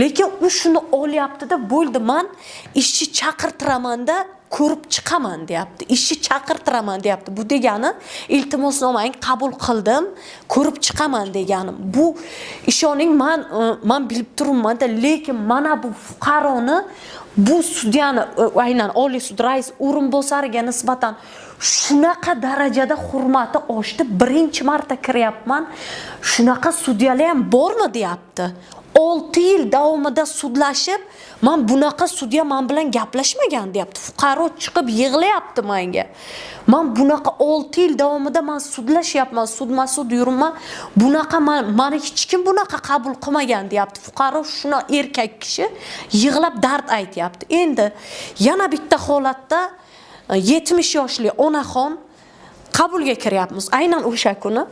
Lekin u shuni olyapti-da, bo'ldi, men ishchi chaqirtiraman-da, ko'rib chiqaman deyapti. Ishchi chaqirtiraman deyapti. Bu degani iltimosnomani qabul qildim, ko'rib chiqaman deganim. Bu ishoning men bilib turibman-da, lekin mana bu fuqaroni bu sudyani aynan Oliy sud rais o'rinbosariga nisbatan shunaqa darajada hurmati oshdi. Birinchi marta kiryapman. Shunaqa sudyalar ham bormi deyapti. 6 yil davomida sudlashib, men bunaqa sudya men bilan gaplashmagan deyapti. Fuqaro chiqib yig'layapti menga. Men bunaqa 6 yil davomida men sudlashyapman, sudma-sud yuribman. Bunaqa meni hech kim bunaqa qabul qilmagan deyapti. Fuqaro shuna erkak kishi yig'lab dard aytyapti. Endi yana bitta holatda 70 yoshli onaxon qabulga kiryapmiz. Aynan o'sha kuni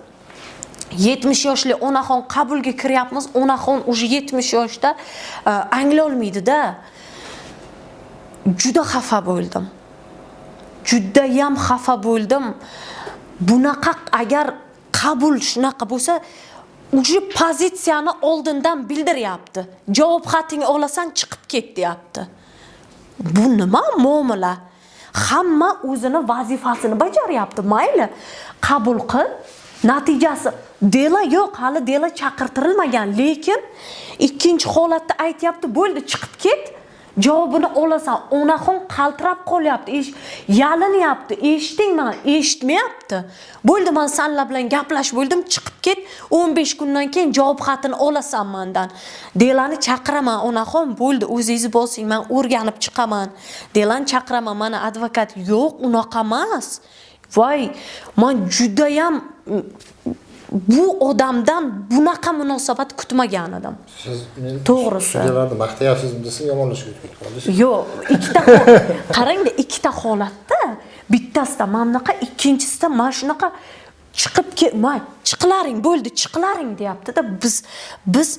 70 yoshli onaxon qabulga kiryapmiz. Onaxon o'sha 70 yoshda anglay olmaydi-da. Juda xafa bo'ldim. Juda ham xafa bo'ldim. Bunaqa agar qabul shunaqa bo'lsa, o'sha pozitsiyani oldindan bildiryapti. Javob xatingni olasan, chiqib ket deyapti. Bu nima muomala? Hamma o'zini vazifasini bajaryapti. Mayli, qabul qil. Natijasi dela yo'q, hali dela chaqirtirilmagan, lekin ikkinchi holatda aytayapti, bo'ldi, chiqib ket. Javobini olasan. Onaxon qaltirab qolyapti, yalinyapti. Eshitdingmi? Eshitmayapti. Bo'ldi, men senlar bilan gaplash bo'ldim, chiqib ket. 15 kundan keyin javob xatini olasan mendan. Delani chaqiraman, onaxon, bo'ldi, o'zingiz bo'lsing, men o'rganib chiqaman. Delani chaqiraman, mana advokat yo'q, unaqa emas. Voy, men juda ham bu odamdan bunaqa munosabat kutmagan edim. Siz to'g'risi. Sudyalarni maqtayapsizmi desam yomonlashga o'tib qoldi. Yo'q, qarangda, ikkita holatda, bittasida mamnaqa, ikkinchisida men shunaqa chiqib ketmay, chiqlaring, bo'ldi, chiqlaring deyapti-da. Biz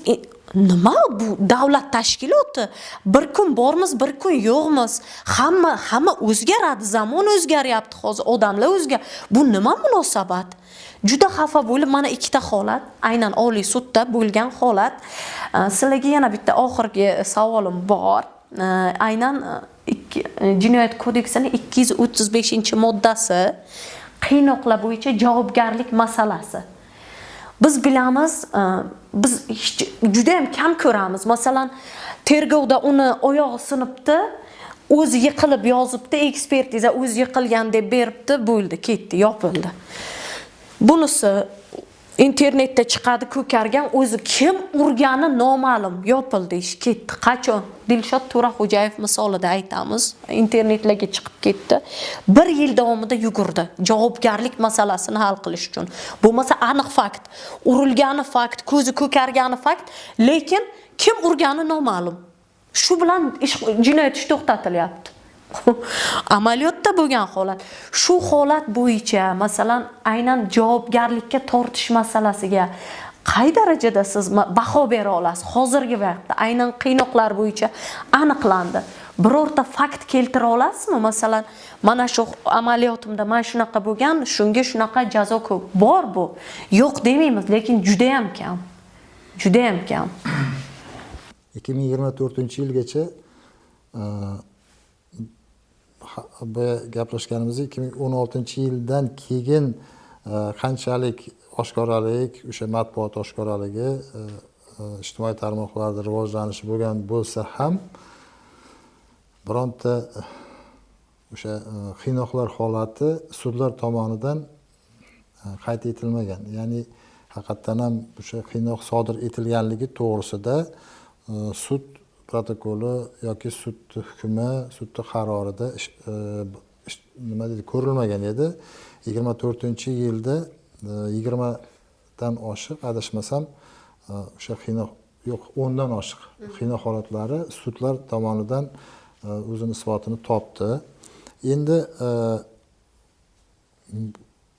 nima bu davlat tashkiloti? Bir kun bormiz, bir kun yo'qmiz. Hamma o'zgaradi, zamon o'zgaryapti hozir, odamlar o'zgar. Bu nima munosabat? Juda xafa bo'lib, mana ikkita holat, aynan Oliy sudda bo'lgan holat. Sizlarga yana bitta oxirgi savolim bor. Aynan Jinoyat kodeksining 235-moddasi qiynoqlar bo'yicha javobgarlik masalasi. Biz bilamiz, biz juda ham kam ko'ramiz. Masalan, tergovda uni oyog'i sinibdi, o'zi yiqilib yozibdi, ekspertiza o'zi yiqilgan deb beribdi, bo'ldi, ketdi, yopildi. Bunisi internetda chiqadi, ko'kargan, o'zi kim urgani noma'lum, yopildi, ish ketdi. Qachon? Dilshod To'raxo'jayev misolida aytamiz. Internetlarga chiqib ketdi. 1 yil davomida yugurdi javobgarlik masalasini hal qilish uchun. Bo'lmasa aniq fakt, urilgani fakt, ko'zi ko'kargani fakt, lekin kim urgani noma'lum. Shu bilan jinoyat ishi to'xtatilyapti. Amaliyotda bo'lgan holat. Shu holat bo'yicha, masalan, aynan javobgarlikka tortish masalasiga qay darajada siz baho bera olasiz? Hozirgi vaqtda aynan qiynoqlar bo'yicha aniqlandi. birorta fakt keltira olasizmi? Masalan, mana shu amaliyotimda mana shunaqa bo'lgan, shunga shunaqa jazo ko'p. Bor bu. Yo'q demaymiz, lekin juda ham kam. Juda ham kam. 2024-yilgacha bu gaplashganimiz 2016-yildan keyin qanchalik oshkoralik, o'sha matbuot oshkoraligi, ijtimoiy tarmoqlarda rivojlanishi bo'lgan bo'lsa ham bironta o'sha qiynoqlar holati sudlar tomonidan qayd etilmagan. Ya'ni haqiqatan ham o'sha qiynoq sodir etilganligi to'g'risida sud protokoli yoki sud hukmi, sud qarorida nima deydi, ko'rilmagan edi. 24-yilda 20 dan oshiq, adashmasam, o'sha qiynoq yo'q, 10 dan oshiq qiynoq holatlari sudlar tomonidan o'zini isbotini topdi. Endi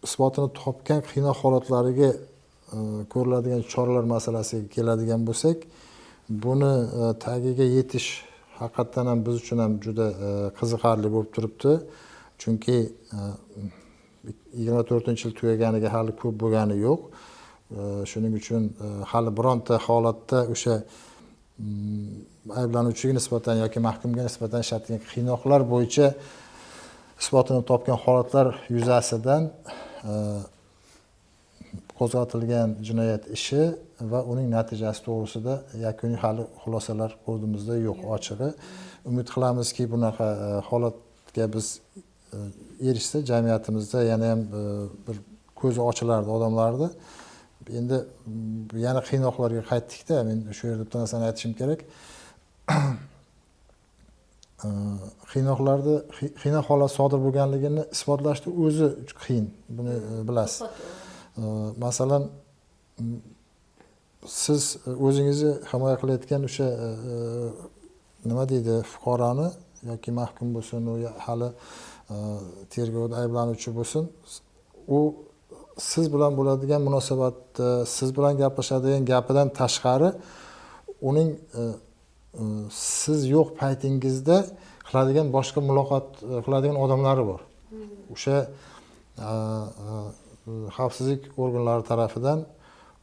isbotini topgan qiynoq holatlariga ko'riladigan choralar masalasiga keladigan bo'lsak, buni tagiga yetish haqiqatan ham biz uchun ham juda qiziqarli bo'lib turibdi. Chunki 24-yil tugaganiga hali ko'p bo'lgani yo'q. Shuning uchun hali bironta holatda o'sha ayblanuvchiga nisbatan yoki mahkumga nisbatan ishlatilgan qiynoqlar bo'yicha isbotini topgan holatlar yuzasidan qo'zg'atilgan jinoyat ishi va uning natijasi to'g'risida yakuniy hali xulosalar qo'limizda yo'q, ochig'i. Umid qilamizki, bunaqa holatga biz erishsa jamiyatimizda yana ham bir ko'zi ochilardi odamlarni. Endi yana qiynoqlarga qaytdik-da, men shu yerda bitta narsani aytishim kerak. Qiynoq holat sodir bo'lganligini isbotlashni o'zi qiyin, buni bilasiz. Masalan, siz o'zingizni himoya qilayotgan o'sha nima deydi, fuqaroni yoki mahkum bo'lsin, u hali tergovda ayblanuvchi bo'lsin, u siz bilan bo'ladigan munosabatda, siz bilan gaplashadigan gapidan tashqari uning siz yo'q paytingizda qiladigan boshqa muloqot qiladigan odamlari bor. O'sha xavfsizlik organlari tarafidan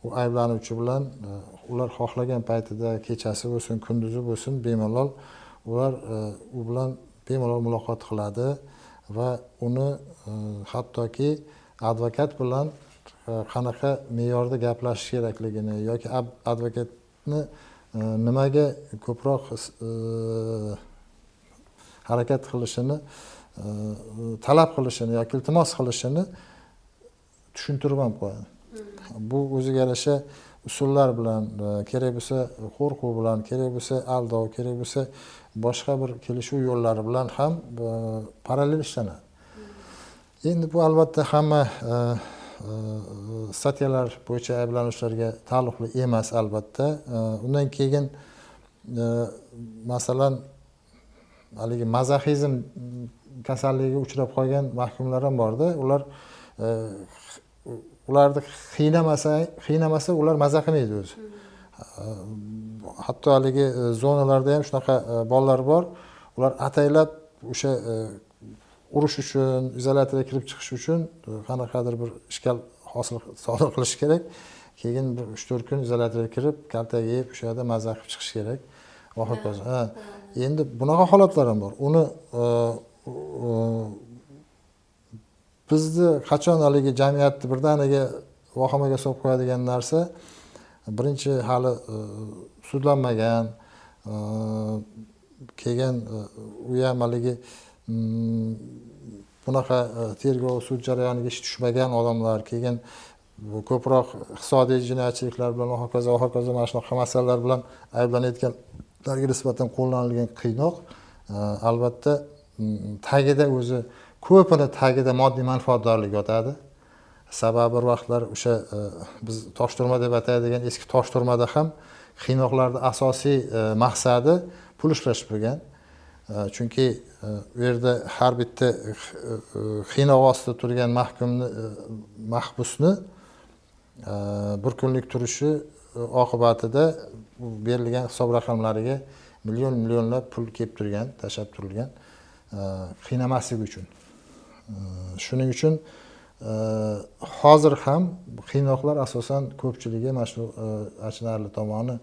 u ayblanuvchi bilan ular xohlagan paytida, kechasi bo'lsin, kunduzi bo'lsin, bemalol ular u bilan bemalol muloqot qiladi va uni hattoki advokat bilan qanaqa me'yorda gaplashish kerakligini yoki advokatni nimaga ko'proq harakat qilishini, talab qilishini yoki iltimos qilishini tushuntirib ham qo'yadi. Bu o'ziga yarasha usullar bilan, kerak bo'lsa qo'rquv bilan, kerak bo'lsa aldov, kerak bo'lsa boshqa bir kelishuv yo'llari bilan ham parallel ishlanadi. Endi bu albatta hamma statyalar bo'yicha ayblanuvchilarga taalluqli emas albatta. Undan keyin masalan haligi mazoxizm kasalligiga uchrab qolgan mahkumlar ham borda. Ularni qiynamasa ular maza qilmaydi o'zi. Hatto haligi zonalarda ham shunaqa bolalar bor. Ular ataylab o'sha urush uchun, izolyatsiyaga kirib chiqish uchun qanaqadir bir ishkal hosil sodir qilish kerak. Keyin 3-4 kun izolyatsiyaga kirib, kaltak yeb, o'sha yerda maza qilib chiqish kerak. Va hokazo. Endi bunaqa holatlar ham bor. Uni bizni qachon haligi jamiyatni birdaniga vahimaga solib qo'yadigan narsa, birinchi hali sudlanmagan, keyin u ham haligi bunaqa tergov sud jarayoniga ish tushmagan odamlar, keyin ko'proq iqtisodiy jinoyatchiliklar bilan va hokazo mana shunaqa masalalar bilan ayblanayotganlarga nisbatan qo'llanilgan qiynoq albatta tagida o'zi ko'pini tagida moddiy manfaatdorlik yotadi. Sababi bir vaqtlar o'sha biz toshturma deb ataydigan eski toshturmada ham qiynoqlarning asosiy maqsadi pul ishlash bo'lgan. Chunki u yerda har bitta qiynoq ostida turgan mahbusni bir kunlik turishi oqibatida berilgan hisob raqamlariga millionlab pul kelib turgan, tashlab turilgan qiynamaslik uchun. Shuning uchun hozir ham qiynoqlar asosan ko'pchiligi mana shu achinarli tomoni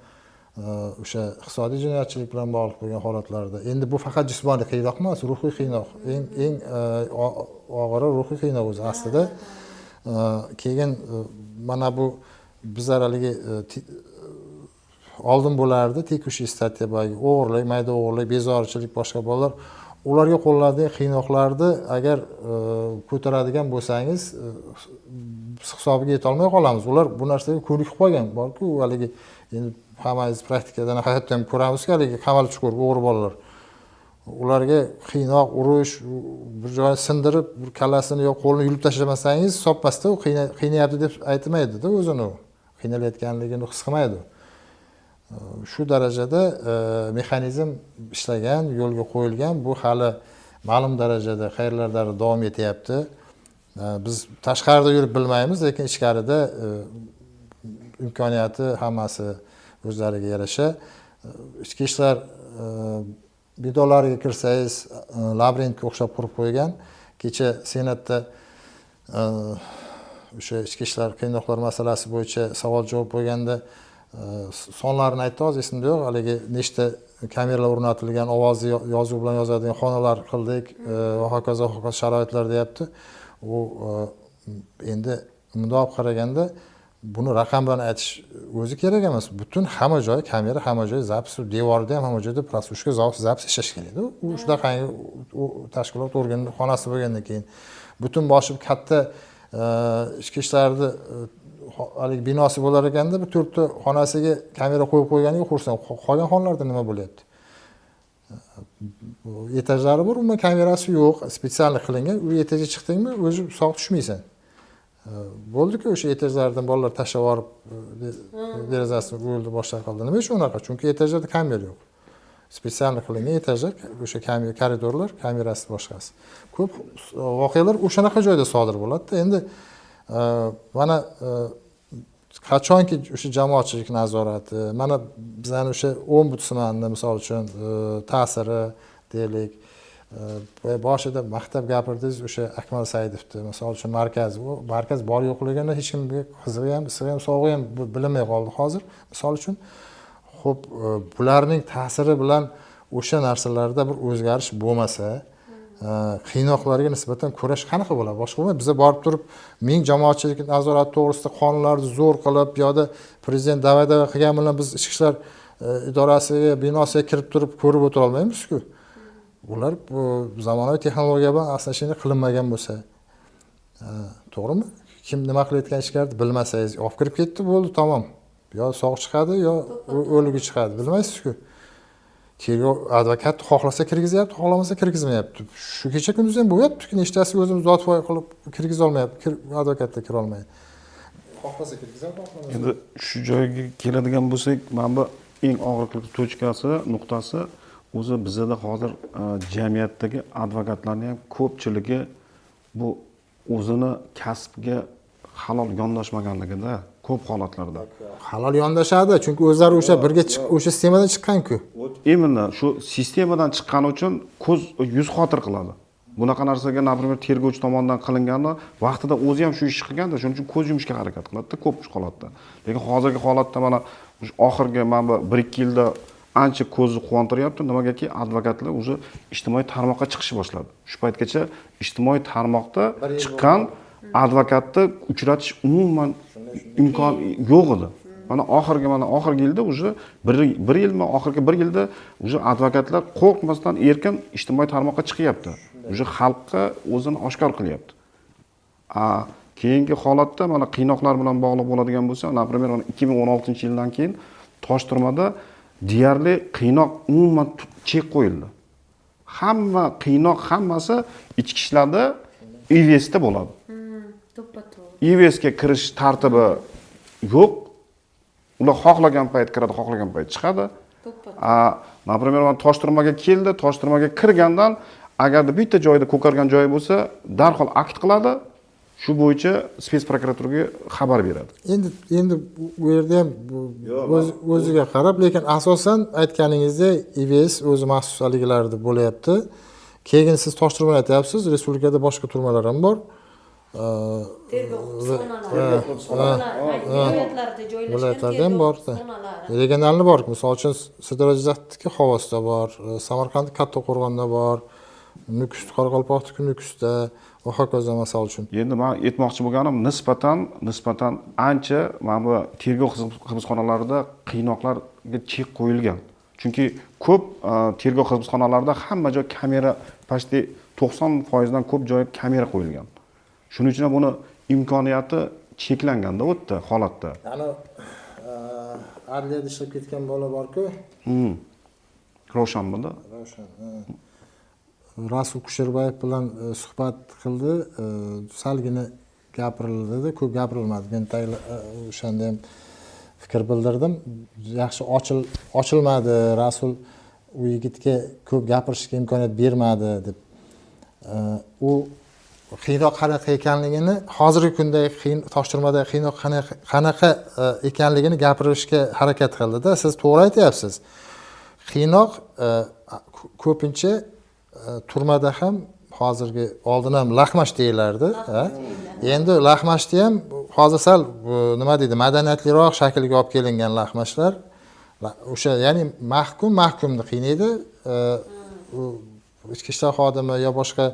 o'sha iqtisodiy jinoyatchilik bilan bog'liq bo'lgan holatlarda. Endi bu faqat jismoniy qiynoq emas, ruhiy qiynoq. Eng og'iri ruhiy qiynoq o'zi aslida. Keyin mana bu bizlar haligi oldin bo'lardi tegishli statiya bo'yi o'g'irlik, mayda o'g'irlik, bezorichilik, boshqa bolalar ularga qo'llanadigan qiynoqlarni agar ko'taradigan bo'lsangiz hisobiga yeta olmay qolamiz. Ular bu narsaga ko'nikib qolgan borku, haligi endi hammangiz praktikadan hayotda ham ko'ramizki, haligi qamalib chiqib o'g'ri bolalar. Ularga qiynoq, urush, bir joyini sindirib, bir kallasini yo qo'lini yulib tashlamasangiz sopmasda u qiynayapti deb aytmaydi-da o'zini. Qiynalayotganligini his qilmaydi. Shu darajada mexanizm ishlagan, yo'lga qo'yilgan, bu hali ma'lum darajada qayerlarda davom etyapti. Biz tashqarida yurib bilmaymiz, lekin ichkarida imkoniyati hammasi o'zlariga yarasha. Ichki ishlar bidonlariga kirsangiz labirintga o'xshab qurib qo'ygan. Kecha Senatda o'sha ichki ishlar qiynoqlar masalasi bo'yicha savol-javob bo'lganda sonlarini aytdi, hozir esimda yo'q. Haligi nechta kameralar o'rnatilgan, ovozni yozuv bilan yozadigan xonalar qildik va hokazo sharoitlar deyapti. U endi mundoq qaraganda buni raqam bilan aytish o'zi kerak emas. Butun hamma joy kamera, hamma joy zapis, devorida ham hamma joyda prosushka zapis ishlash kerak. U shunaqangi tashkilot organning xonasi bo'lgandan keyin butun boshi katta ichki ishlarni haligi binosi bo'lar ekanda, bu 4 ta xonasiga kamera qo'yib qo'yganiga xursand. Qolgan xonalarda nima bo'lyapti? Etajlari bor, umuman kamerasi yo'q, spetsial qilingan. U etajga chiqdingmi, o'zi sog' tushmaysan. Bo'ldi-ku, o'sha etajlardan bolalar tashlab yorib, derazasini o'ldi, boshqa qildi. Nima uchun unaqa? Chunki etajlarda kamera yo'q. Spetsial qilingan etajlar, o'sha koridorlar, kamerasi boshqasi. Ko'p voqealar o'shanaqa joyda sodir bo'ladi. Endi mana qachonki o'sha jamoatchilik nazorati, mana bizning o'sha ombudsmanning misol uchun ta'siri deylik, boshida maqtab gapirdingiz o'sha Akmal Saidovni, misol uchun markaz bor yo'qligini hech kimga qizig'i ham, isig'i ham, sog'i ham bilinmay qoldi hozir. Misol uchun, xo'p, bularning ta'siri bilan o'sha narsalarda bir o'zgarish bo'lmasa, qiynoqlarga nisbatan kurash qanaqa bo'ladi? Boshqa bo'lmaydi. Biz borib turib, ming jamoatchilik nazorati to'g'risida qonunlarni zo'r qilib, yo'da prezident da'vat qilgan bilan biz ichki ishlar idorasiga, binosiga kirib turib ko'rib o'tira olmaymiz-ku. Ular bu zamonaviy texnologiya bilan aslan shunday qilinmagan bo'lsa, to'g'rimi? Kim nima qilayotgan ishlarni bilmasangiz, olib kirib ketdi, bo'ldi, tamom. Yo sog' chiqadi, yo o'ligi chiqadi, bilmaysiz-ku. Tergov advokat xohlasa kirgizyapti, xohlamasa kirgizmayapti. Shu kecha kunduz ham bo'lyapti-ku, nechtasi o'zimiz zotvoy qilib kirgiza olmayapti, advokatlar kira olmaydi. Xohlasa kirgizadi, xohlamasa. Endi shu joyga keladigan bo'lsak, mana bu eng og'riqli tochkasi, nuqtasi o'zi bizda hozir jamiyatdagi advokatlarning ham ko'pchiligi bu o'zini kasbiga halol yondashmaganligida ko'p holatlarda. Halol yondashadi, chunki o'zlari o'sha birga o'sha sistemadan chiqqan-ku. Именно shu sistemadan chiqqani uchun ko'z yuz xotir qiladi. Bunaqa narsaga, например, tergovchi tomonidan qilinganda vaqtida o'zi ham shu ishni qilganda, shuning uchun ko'z yumishga harakat qiladi-da ko'p holatda. Lekin hozirgi holatda mana oxirgi mana 1-2 yilda ancha ko'zni quvontiryapti. Nimagaki advokatlar o'zi ijtimoiy tarmoqqa chiqishni boshladi. Shu paytgacha ijtimoiy tarmoqda chiqqan advokatni uchratish umuman imkon yo'q edi. Mana oxirgi yilda o'zi 1 yilmi, oxirgi 1 yilda o'zi advokatlar qo'rqmasdan erkin ijtimoiy tarmoqqa chiqyapti. O'zi xalqqa o'zini oshkor qilyapti. Keyingi holatda mana qiynoqlar bilan bog'liq bo'ladigan bo'lsa, например, 2016-yildan keyin Toshturmada deyarli qiynoq umuman chek qo'yildi. Hamma qiynoq hammasi ichki ishlarda IVSda bo'ladi. IVSga kirish tartibi yo'q. Ular xohlagan payt kiradi, xohlagan payt chiqadi. Например, men Toshturmaga keldi, Toshturmaga kirgandan agarda bitta joyda ko'kargan joyi bo'lsa, darhol akt qiladi. shu bo'yicha spets prokuraturaga xabar beradi. Endi bu yerda ham o'ziga qarab, lekin asosan aytganingizdek IVS o'zi maxsusliglarida bo'layapti. Keyin siz Tosh turmani aytyapsiz, respublikada boshqa turmalar ham bor. Viloyatlarda ham bor. Regionalni bor. Misol uchun Sirdaryo Jizzaxdagi Xovosda bor, Samarqand Kattaqo'rg'onda bor, Nukus Qoraqalpoqdagi Nukusda va hokazo misol uchun. Endi men aytmoqchi bo'lganim nisbatan ancha mana bu tergov hibsxonalarida qiynoqlarga chek qo'yilgan. Chunki ko'p tergov hibsxonalarida hamma joy kamera, почти 90% dan ko'p joy kamera qo'yilgan. Shuning uchun buni imkoniyati cheklanganda u yerda holatda. Ya'ni adliyada ishlab ketgan bola bor-ku. Ravshan bunda. Ravshan. Rasul Kusherbayev bilan suhbat qildi, salgina gapirildi, ko'p gapirilmadi. Men o'shanda ham fikr bildirdim. Yaxshi ochilmadi. Rasul u yigitga ko'p gapirishga imkoniyat bermadi deb. U qiynoq qanaqa ekanligini, hozirgi kundagi Tosh turmadagi qiynoq qanaqa ekanligini gapirishga harakat qildi-da. Siz to'g'ri aytyapsiz. Qiynoq ko'pincha turmada ham hozirgi oldin ham laxmash deyilardi. Endi laxmashni ham hozir sal nima deydi, madaniyatliroq shaklga olib kelingan laxmashlar. O'sha ya'ni mahkumni qiynaydi. Ichki ishlar xodimi yo boshqa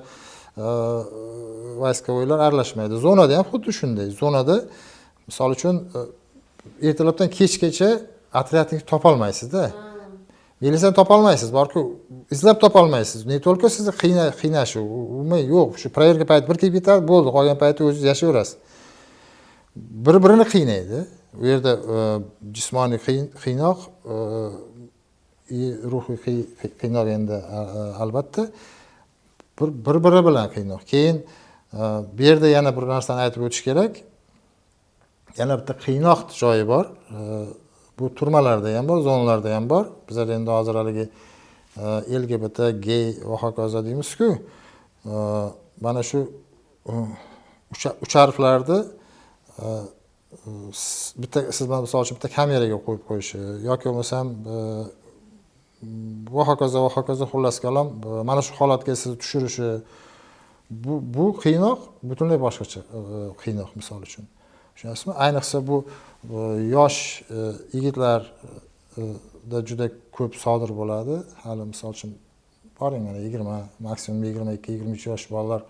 vayskovoylar aralashmaydi. Zonada ham xuddi shunday. Zonada misol uchun ertalabdan kechgacha otryadni topolmaysiz-da. Milisani topolmaysiz, borku izlab topolmaysiz. Ne to'lko sizni qiynash umuman yo'q. Shu proverka payti bir kelib ketadi, bo'ldi, qolgan payti o'zingiz yashayverasiz. Bir-birini qiynaydi. U yerda jismoniy qiynoq, ruhiy qiynoq endi albatta bir-biri bilan qiynoq. Keyin bu yerda yana bir narsani aytib o'tish kerak. Yana bitta qiynoq joyi bor. Bu turmalarda ham bor, zonalarda ham bor. Bizlar endi hozir haligi LGBT, gay va hokazo deymiz-ku. Mana shu uch harflarni bitta siz mana misol uchun bitta kameraga qo'yib qo'yishi yoki bo'lmasam va hokazo xullas kalom mana shu holatga sizni tushirishi bu qiynoq butunlay boshqacha qiynoq misol uchun. Tushunasizmi? Ayniqsa bu yosh yigitlarda juda ko'p sodir bo'ladi. Hali misol uchun boring mana 20, maksimum 22-23 yosh bolalar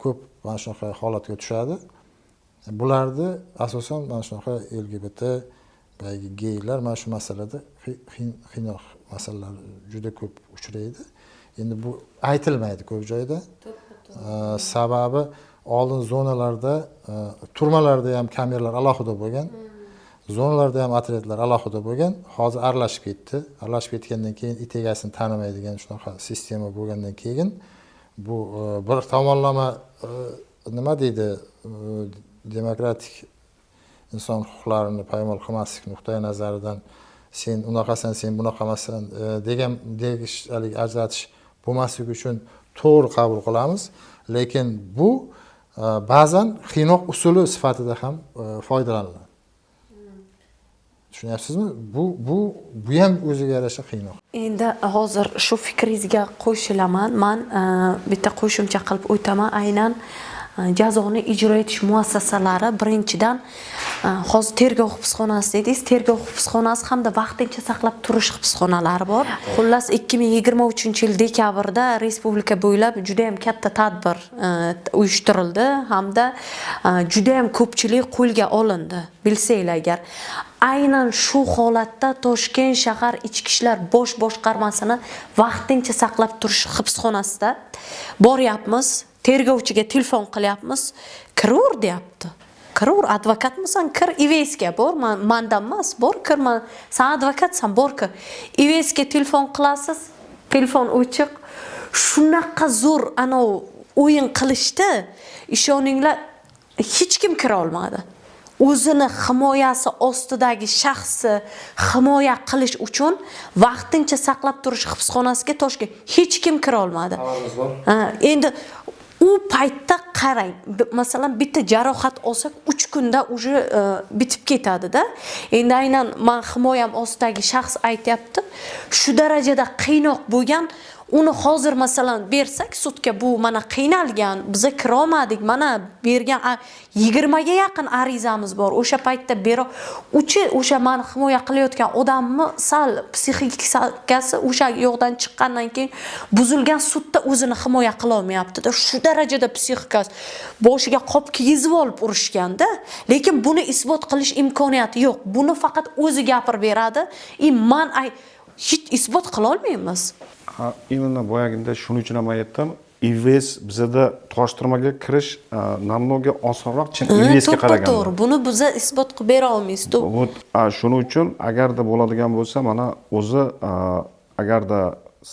ko'p mana shunaqa holatga tushadi. Bularni asosan mana shunaqa LGBT, geylar mana shu masalada qiynoq masalalari juda ko'p uchraydi. Endi bu aytilmaydi ko'p joyda. Sababi oldin zonalarda, turmalarda ham kameralar alohida bo'lgan. Zonalarda ham otryadlar alohida bo'lgan. Hozir aralashib ketdi. Aralashib ketgandan keyin it egasini tanimaydigan shunaqa sistema bo'lgandan keyin bu bir tomonlama nima deydi, demokratik inson huquqlarini poymol qilmaslik nuqtai nazaridan sen unaqasan, sen bunaqa emassan degan tegishlik ajratish bo'lmasligi uchun to'g'ri qabul qilamiz. Lekin bu ba'zan qiynoq usuli sifatida ham foydalaniladi. Tushunyapsizmi? Bu ham o'ziga yarasha qiynoq. Endi hozir shu fikringizga qo'shilaman. Men bitta qo'shimcha qilib o'taman. Aynan jazoni ijro etish muassasalari birinchidan hozir tergov hibsxonasi dedingiz, tergov hibsxonasi hamda vaqtincha saqlab turish hibsxonalari bor. Xullas 2023-yil dekabrda respublika bo'ylab juda ham katta tadbir uyushtirildi hamda juda ham ko'pchilik qo'lga olindi. Bilsanglar agar. Aynan shu holatda Toshkent shahar ichki ishlar bosh boshqarmasini vaqtincha saqlab turish hibsxonasida boryapmiz. Tergovchiga telefon qilyapmiz. Kiraver deyapti. Kiraver, advokatmisan? Kir IVSga bor, mendan emas, bor kir. Sen advokatsan, bor kir. IVSga telefon qilasiz. Telefon o'chiq. Shunaqa zo'r ana o'yin qilishdi. Ishoninglar, hech kim kira olmadi. O'zini himoyasi ostidagi shaxsni himoya qilish uchun vaqtincha saqlab turish hibsxonasiga Toshkent hech kim kira olmadi. Endi u paytda qarang, masalan bitta jarohat olsak 3 kunda уже bitib ketadi-da. Endi aynan men himoyam ostidagi shaxs aytyapti, shu darajada qiynoq bo'lgan. Uni hozir masalan bersak sudga, bu mana qiynalgan, biza kira olmadik, mana bergan 20 ga yaqin arizamiz bor. O'sha paytda o'sha meni himoya qilayotgan odamni sal psixikasi o'sha yo'qdan chiqqandan keyin buzilgan, sudda o'zini himoya qila olmayapti-da. Shu darajada psixikasi boshiga qop kiygizib olib urishganda, lekin buni isbot qilish imkoniyati yo'q. Buni faqat o'zi gapirib beradi. Men hech isbot qila olmaymiz. Именно boyaginda shuning uchun ham aytdim, IVS bizada toshtirmaga kirish namnoga osonroq, chin IVSga qaraganda. To'g'ri, buni biz isbot qilib bera olmaymiz. Shuning uchun agarda bo'ladigan bo'lsa, mana o'zi agarda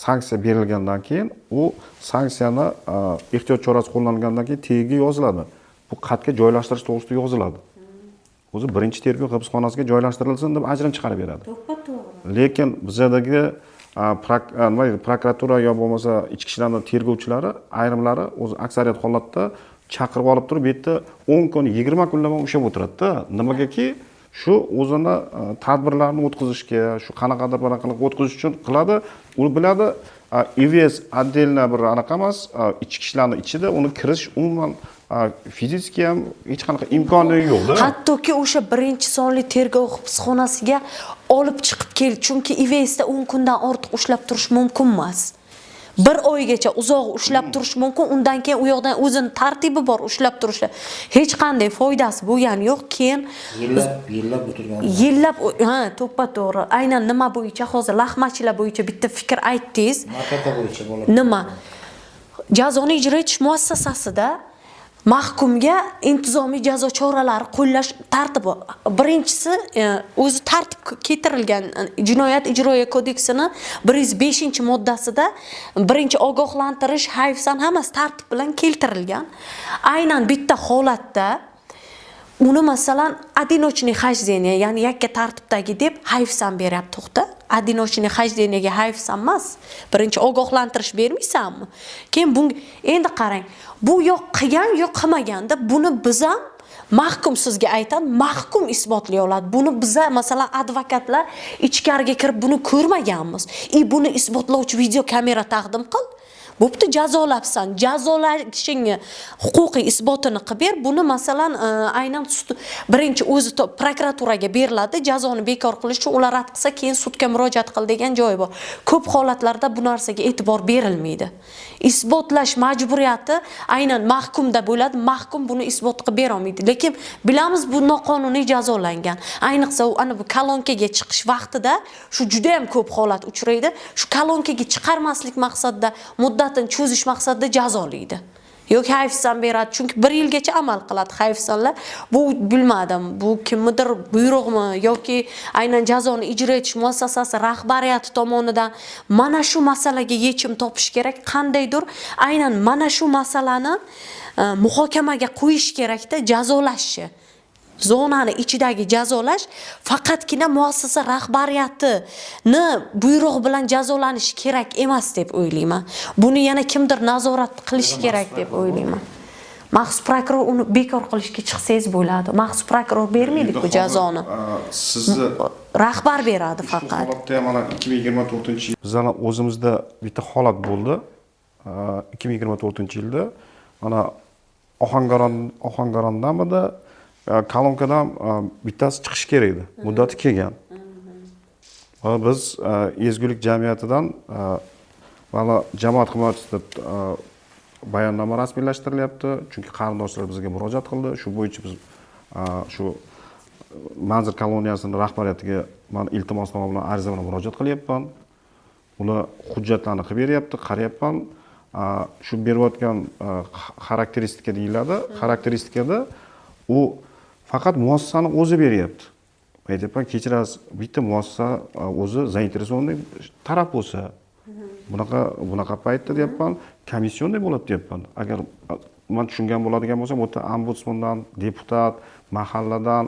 sanksiya berilgandan keyin u sanksiyani ehtiyot chorasi qo'llangandan keyin tagiga yoziladi. Bu qatga joylashtirish to'g'risida yoziladi. O'zi birinchi tergov hibsxonasiga joylashtirilsin deb ajrim chiqarib beradi. To'g'ri. Lekin bizadagi prokuratura yo bo'lmasa ichki ishlarning tergovchilari ayrimlari o'zi aksariyat holatda chaqirib olib turib, bu yerda 10 kun, 20 kunlab ushlab o'tiradi-da. Nimagaki shu o'zini tadbirlarni o'tkazishga, shu qanaqadir bir qilib o'tkazish uchun qiladi. U biladi, IVS отдельно bir anaqa emas, ichki ishlarning ichida uni kirish umuman fiziki ham hech qanaqa imkoni yo'q-da. Hattoki o'sha birinchi sonli tergov hibsxonasiga olib chiqib keldi, chunki IVSda 10 kundan ortiq ushlab turish mumkin emas. 1 oygacha uzoq ushlab turish mumkin, undan keyin u yoqdan o'zini tartibi bor ushlab turishlar. Hech qanday foydasi bo'lgani yo'q. Keyin yillab o'tirgan. Yillab, to'ppa-to'g'ri. Aynan nima bo'yicha hozir lahmachilar bo'yicha bitta fikr aytdingiz. Markata bo'yicha bo'ladi. Nima? Jazoni ijro etish muassasasida mahkumga intizomiy jazo choralari qo'llash tartibi. Birinchisi o'zi tartib keltirilgan Jinoyat ijroiya kodeksining 105-moddasida birinchi ogohlantirish, hayfsan hammasi tartib bilan keltirilgan. Aynan bitta holatda uni masalan одиночный хождение, ya'ni yakka tartibdagi deb hayfsan beryapti, to'xta. Одиночный хождениеga hayfsan emas. Birinchi ogohlantirish bermaysanmi? Keyin bunga endi qarang. Bu yo'q qilgan, yo'q qilmaganda buni biz ham mahkum sizga aytadi, mahkum isbotlay oladi. Buni biz masalan advokatlar ichkariga kirib buni ko'rmaganmiz. Buni isbotlovchi video kamera taqdim qil. Bo'pti, jazolabsan, jazolashingni huquqiy isbotini qilib ber. Buni masalan aynan birinchi o'zi prokuraturaga beriladi, jazoni bekor qilish uchun ular rad qilsa keyin sudga murojaat qil degan joyi bor. Ko'p holatlarda bu narsaga e'tibor berilmaydi. Isbotlash majburiyati aynan mahkumda bo'ladi. Mahkum buni isbot qilib bera olmaydi. Lekin bilamiz bu noqonuniy jazolangan. Ayniqsa ana bu kolonkaga chiqish vaqtida shu juda ham ko'p holat uchraydi. Shu kolonkaga chiqarmaslik maqsadida muddatini cho'zish maqsadida jazolaydi. Yo'q hayfsan beradi, chunki 1 yilgacha amal qiladi hayfsanlar. Bu bilmadim, bu kimnidir buyrug'mi yoki aynan jazoni ijro etish muassasasi rahbariyati tomonidan mana shu masalaga yechim topish kerak. Qandaydir aynan mana shu masalani muhokamaga qo'yish kerakda, jazolashni. Zonani ichidagi jazolash faqatgina muassasa rahbariyatini buyrug'i bilan jazolanishi kerak emas deb o'ylayman. Buni yana kimdir nazorat qilish kerak deb o'ylayman. Maxsus prokuror uni bekor qilishga chiqsangiz bo'ladi. Maxsus prokuror bermaydi-ku jazoni. Sizni rahbar beradi faqat. Holatda mana 2024-yil bizning o'zimizda bitta holat bo'ldi. 2024-yilda mana Ohangarondamida kolonkadan bittasi chiqish kerak edi. Muddati kelgan. Va biz ezgulik jamiyatidan mana jamoat himoyasida bayonnoma rasmiylashtirilyapti. Chunki qarindoshlar bizga murojaat qildi. Shu bo'yicha biz shu manzil koloniyasining rahbariyatiga men iltimosnoma bilan ariza bilan murojaat qilyapman. Ular hujjatlarni qilib beryapti, qarayapman. Shu berayotgan xarakteristika deyiladi. Xarakteristikada u faqat muassasani o'zi beryapti. Aytayapman, kechirasiz, bitta muassasa o'zi zainteresованный taraf bo'lsa, bunaqa paytda deyapman, komissiyonday bo'ladi deyapman. Agar men tushungan bo'ladigan bo'lsam, bu yerda ombudsmandan, deputat, mahalladan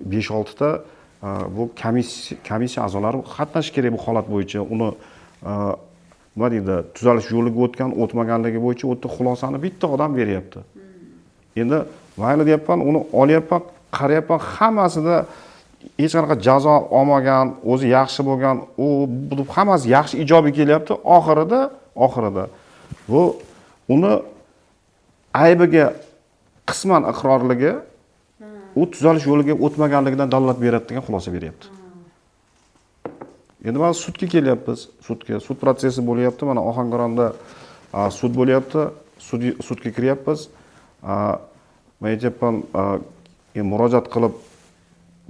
5-6 ta bu komissiya a'zolari qatnashishi kerak bu holat bo'yicha. Uni nima deydi, tuzalish yo'liga o'tgan, o'tmaganligi bo'yicha o'tda xulosani bitta odam beryapti. Endi mayli deyapman, uni olyapman, qarayapman, hammasida hech qanaqa jazo olmagan, o'zi yaxshi bo'lgan, bu hammasi yaxshi ijobiy kelyapti. Oxirida bu uni aybiga qisman iqrorligi u tuzalish yo'liga o'tmaganligidan dalolat beradi degan xulosa beryapti. Endi mana sudga kelyapmiz. Sud protsessi bo'lyapti. Mana Ohangaronda sud bo'lyapti. Sudga kiryapmiz. Men aytyapman, murojaat qilib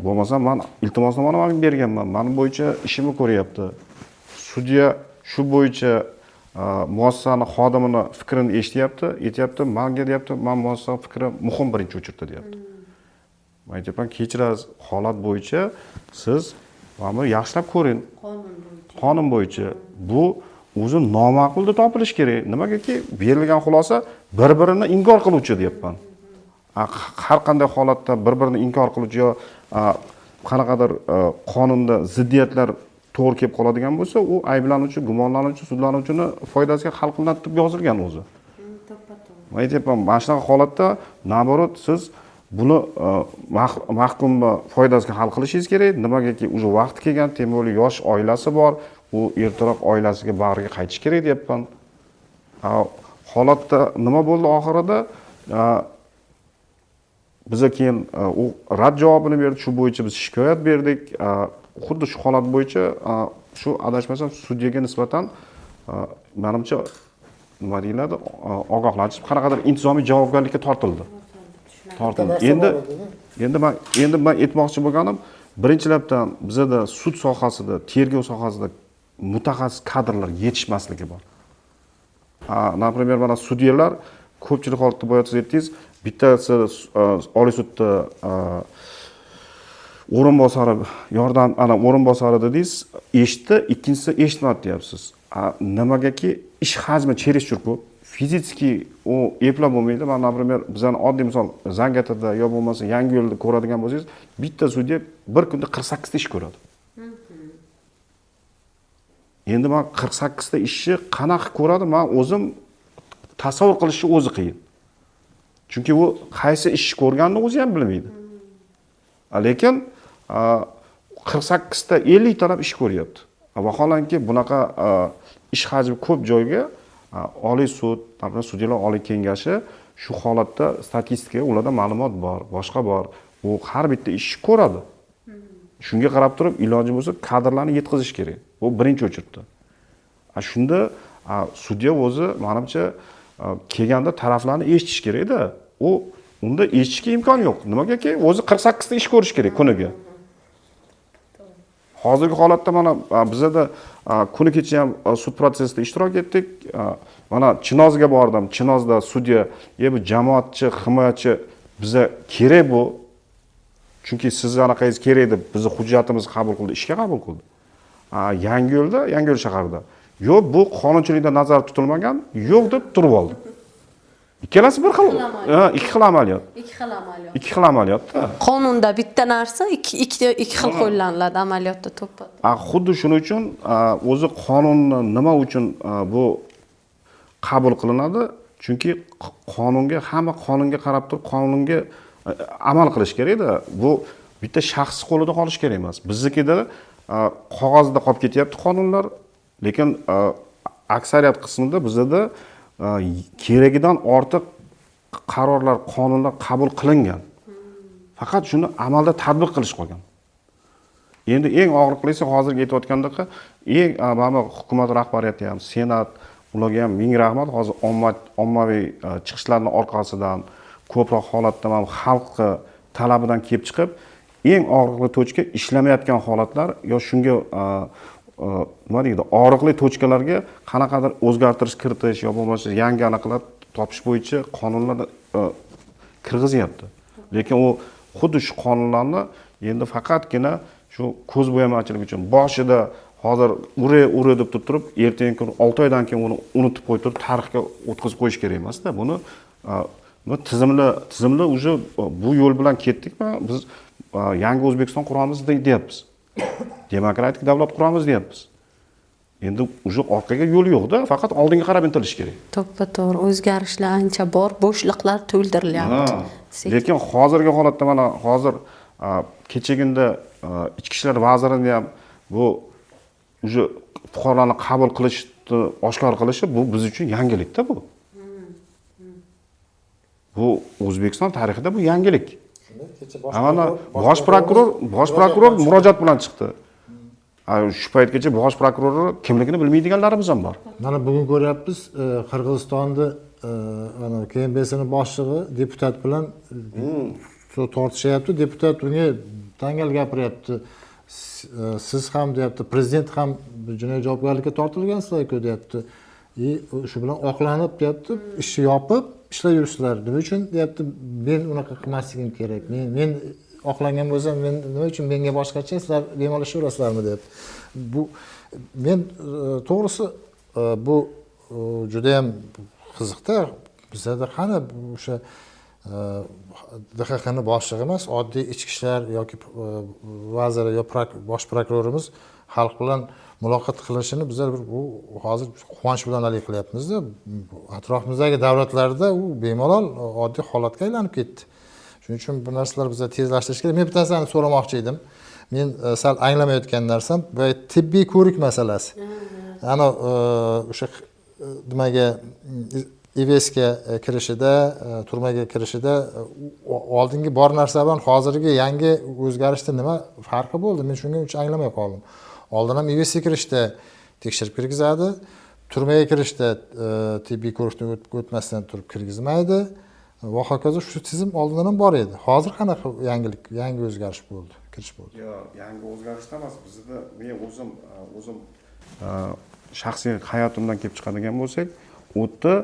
bo'lmasa, men iltimosnomani berganman. Meni bo'yicha ishimni ko'ryapti. Sudya shu bo'yicha muassasani xodimini fikrini eshityapti, aytyapti, menga deyapti, men muassasa fikri muhim birinchi o'chirdi deyapti. Men aytyapman, kechirasiz, holat bo'yicha siz mana yaxshilab ko'ring. Qonun bo'yicha bu o'zi noma'qul deb topilishi kerak. Nimagaki berilgan xulosa bir-birini inkor qiluvchi deyapman. Har qanday holatda bir-birini inkor qiluvchi yo qanaqadir qonunda ziddiyatlar to'g'ri kelib qoladigan bo'lsa, u ayblanuvchi, gumonlanuvchi, sudlanuvchini foydasiga hal qilinadi deb yozilgan o'zi. Men aytyapman, mana shunaqa holatda naborot siz buni mahkumni foydasiga hal qilishingiz kerak. Nimagaki уже vaqt kelgan, temurli yosh oilasi bor, u ertaroq oilasiga bag'riga qaytish kerak deyapman. Holatda nima bo'ldi oxirida? Biza keyin u rad javobini berdi, shu bo'yicha biz shikoyat berdik. Xuddi shu holat bo'yicha shu adashmasam sudyaga nisbatan menimcha nima deyiladi, ogohlantirish qanaqadir intizomiy javobgarlikka tortildi. Endi men aytmoqchi bo'lganim, birinchilardan bizada sud sohasida, tergov sohasida mutaxassis kadrlar yetishmasligi bor. Например, mana sudyalar ko'pchilik holatda boya siz aytdingiz, bittasi Oliy sudda o'rinbosari o'rinbosari dedingiz, eshitdi, ikkinchisi eshitmadi deyapsiz. Nimagaki ish hajmi чересчур ko'p. Fiziki u eplab bo'lmaydi. Men, например, bizani oddiy misol Zangiotada yo bo'lmasa Yangiyo'lda ko'radigan bo'lsangiz, bitta sudya bir kunda 48 ta ish ko'radi. Endi men 48 ta ishni qanaqa ko'radi, men o'zim tasavvur qilishni o'zi qiyin. Chunki u qaysi ish ko'rganini o'zi ham bilmaydi. Lekin 48 ta 50 talab ish ko'ryapti. Vaholanki bunaqa ish hajmi ko'p joyga Oliy sud, sudyalar oliy kengashi shu holatda statistikaga ularda ma'lumot bor, boshqa bor. U har bitta ishni ko'radi. Shunga qarab turib iloji bo'lsa kadrlarni yetkazish kerak. Bu birinchi o'chirdi. Shunda sudya o'zi menimcha kelganda taraflarni eshitish kerak-da. Unda eshitishga imkon yo'q. Nimagaki o'zi 48 ta ish ko'rish kerak kuniga. Hozirgi holatda mana bizada kuni kecha ham sud protsessida ishtirok etdik. Mana Chinozga bordim. Chinozda sudya, bu jamoatchi, himoyachi biza kerak bu. Chunki siz anaqangiz kerak deb bizni hujjatimizni qabul qildi, ishga qabul qildi. Yangiyo'l shaharida. Yo'q, bu qonunchilikda nazarda tutilmagan, yo'q deb turib oldi. Ikkalasi bir xil, ikki xil amaliyot. Ikki xil amaliyotda. Qonunda bitta narsa ikki xil qo'llaniladi amaliyotda to'ppa. Xuddi shuning uchun o'zi qonunni nima uchun bu qabul qilinadi? Chunki hamma qonunga qarab turib, qonunga amal qilish kerak-da. Bu bitta shaxs qo'lida qolish kerak emas. Biznikida qog'ozda qolib ketyapti qonunlar, lekin aksariyat qismida bizda keragidan ortiq qarorlar, qonunlar qabul qilingan. Faqat shuni amalda tatbiq qilish qolgan. Endi eng og'riqlisi hozirgi aytayotgandek, mana hukumat rahbariyati ham, senat, ularga ham ming rahmat. Hozir ommaviy chiqishlarning orqasidan ko'proq holatda ham xalqqa talabidan kelib chiqib, eng og'riqli tochka ishlamayotgan holatlar yo shunga nima deydi, og'riqli tochkalarga qanaqadir o'zgartirish kiritish yo bo'lmasa yangi aniqlar topish bo'yicha qonunlar kirgizyapti. Lekin u xuddi shu qonunlarni endi faqatgina shu ko'zbo'yamachilik uchun boshida hozir ure deb turib, ertangi kun 6 oydan keyin uni unutib qo'yib turib tarixga o'tkazib qo'yish kerak emas-da. Buni tizimli уже bu yo'l bilan ketdikmi? Biz yangi O'zbekiston quramiz deyapmiz. Demokratik davlat quramiz deyapmiz. endi уже orqaga yo'l yo'qda, faqat oldinga qarab intilish kerak. To'ppa to'g'ri, o'zgarishlar ancha bor, bo'shliqlar to'ldirilyapti. Lekin hozirgi holatda mana hozir kechagina ichki ishlar vazirini ham bu уже fuqarolarni qabul qilishni oshkor qilishi bu biz uchun yangilikda bu. Bu O'zbekiston tarixida bu yangilik. Mana bosh prokuror murojaat bilan chiqdi. Shu paytgacha bosh prokuror kimligini bilmaydiganlarimiz ham bor. Mana bugun ko'ryapmiz, Qirg'izistonda ana KMBSning boshlig'i deputat bilan tortishyapti. Deputat unga dangal gapiryapti. Siz ham deyapti, prezident ham jinoiy javobgarlikka tortilgansizlar-ku deyapti. Shu bilan oqlanib deyapti, ishni yopib ishlar yuribsizlar. Nima uchun deyapti, men unaqa qilmasligim kerak. Men oqlangan bo'lsam, men nima uchun menga boshqacha sizlar bemolishaverasizlarmi deyapti. Bu men to'g'risi bu juda ham qiziqda. Bizda qani o'sha DXQning boshlig'i emas, oddiy ichki ishlar yoki vaziri yo bosh prokurorimiz xalq bilan muloqot qilishini bizlar bu hozir quvonch bilan alik qilyapmiz-da. Atrofimizdagi davlatlarda u bemalol oddiy holatga aylanib ketdi. Shuning uchun bu narsalar bizga tezlashtirish kerak. Men bittasini so'ramoqchi edim. Men sal anglamayotgan narsam bu tibbiy ko'rik masalasi. Ana o'sha nimaga IVSga kirishida, turmaga kirishida oldingi bor narsa bilan hozirgi yangi o'zgarishda nima farqi bo'ldi? Men shunga uncha anglamay qoldim. Oldin ham IVSga kirishda tekshirib kirgizadi, turmaga kirishda tibbiy ko'rikdan o'tmasdan turib kirgizmaydi. Va hokazo shu tizim oldindan ham bor edi. Hozir qanaqa yangilik, yangi o'zgarish bo'ldi, kirish bo'ldi? Yo'q, yangi o'zgarishlar emas. Bizda men o'zim shaxsiy hayotimdan kelib chiqadigan bo'lsak, u yerda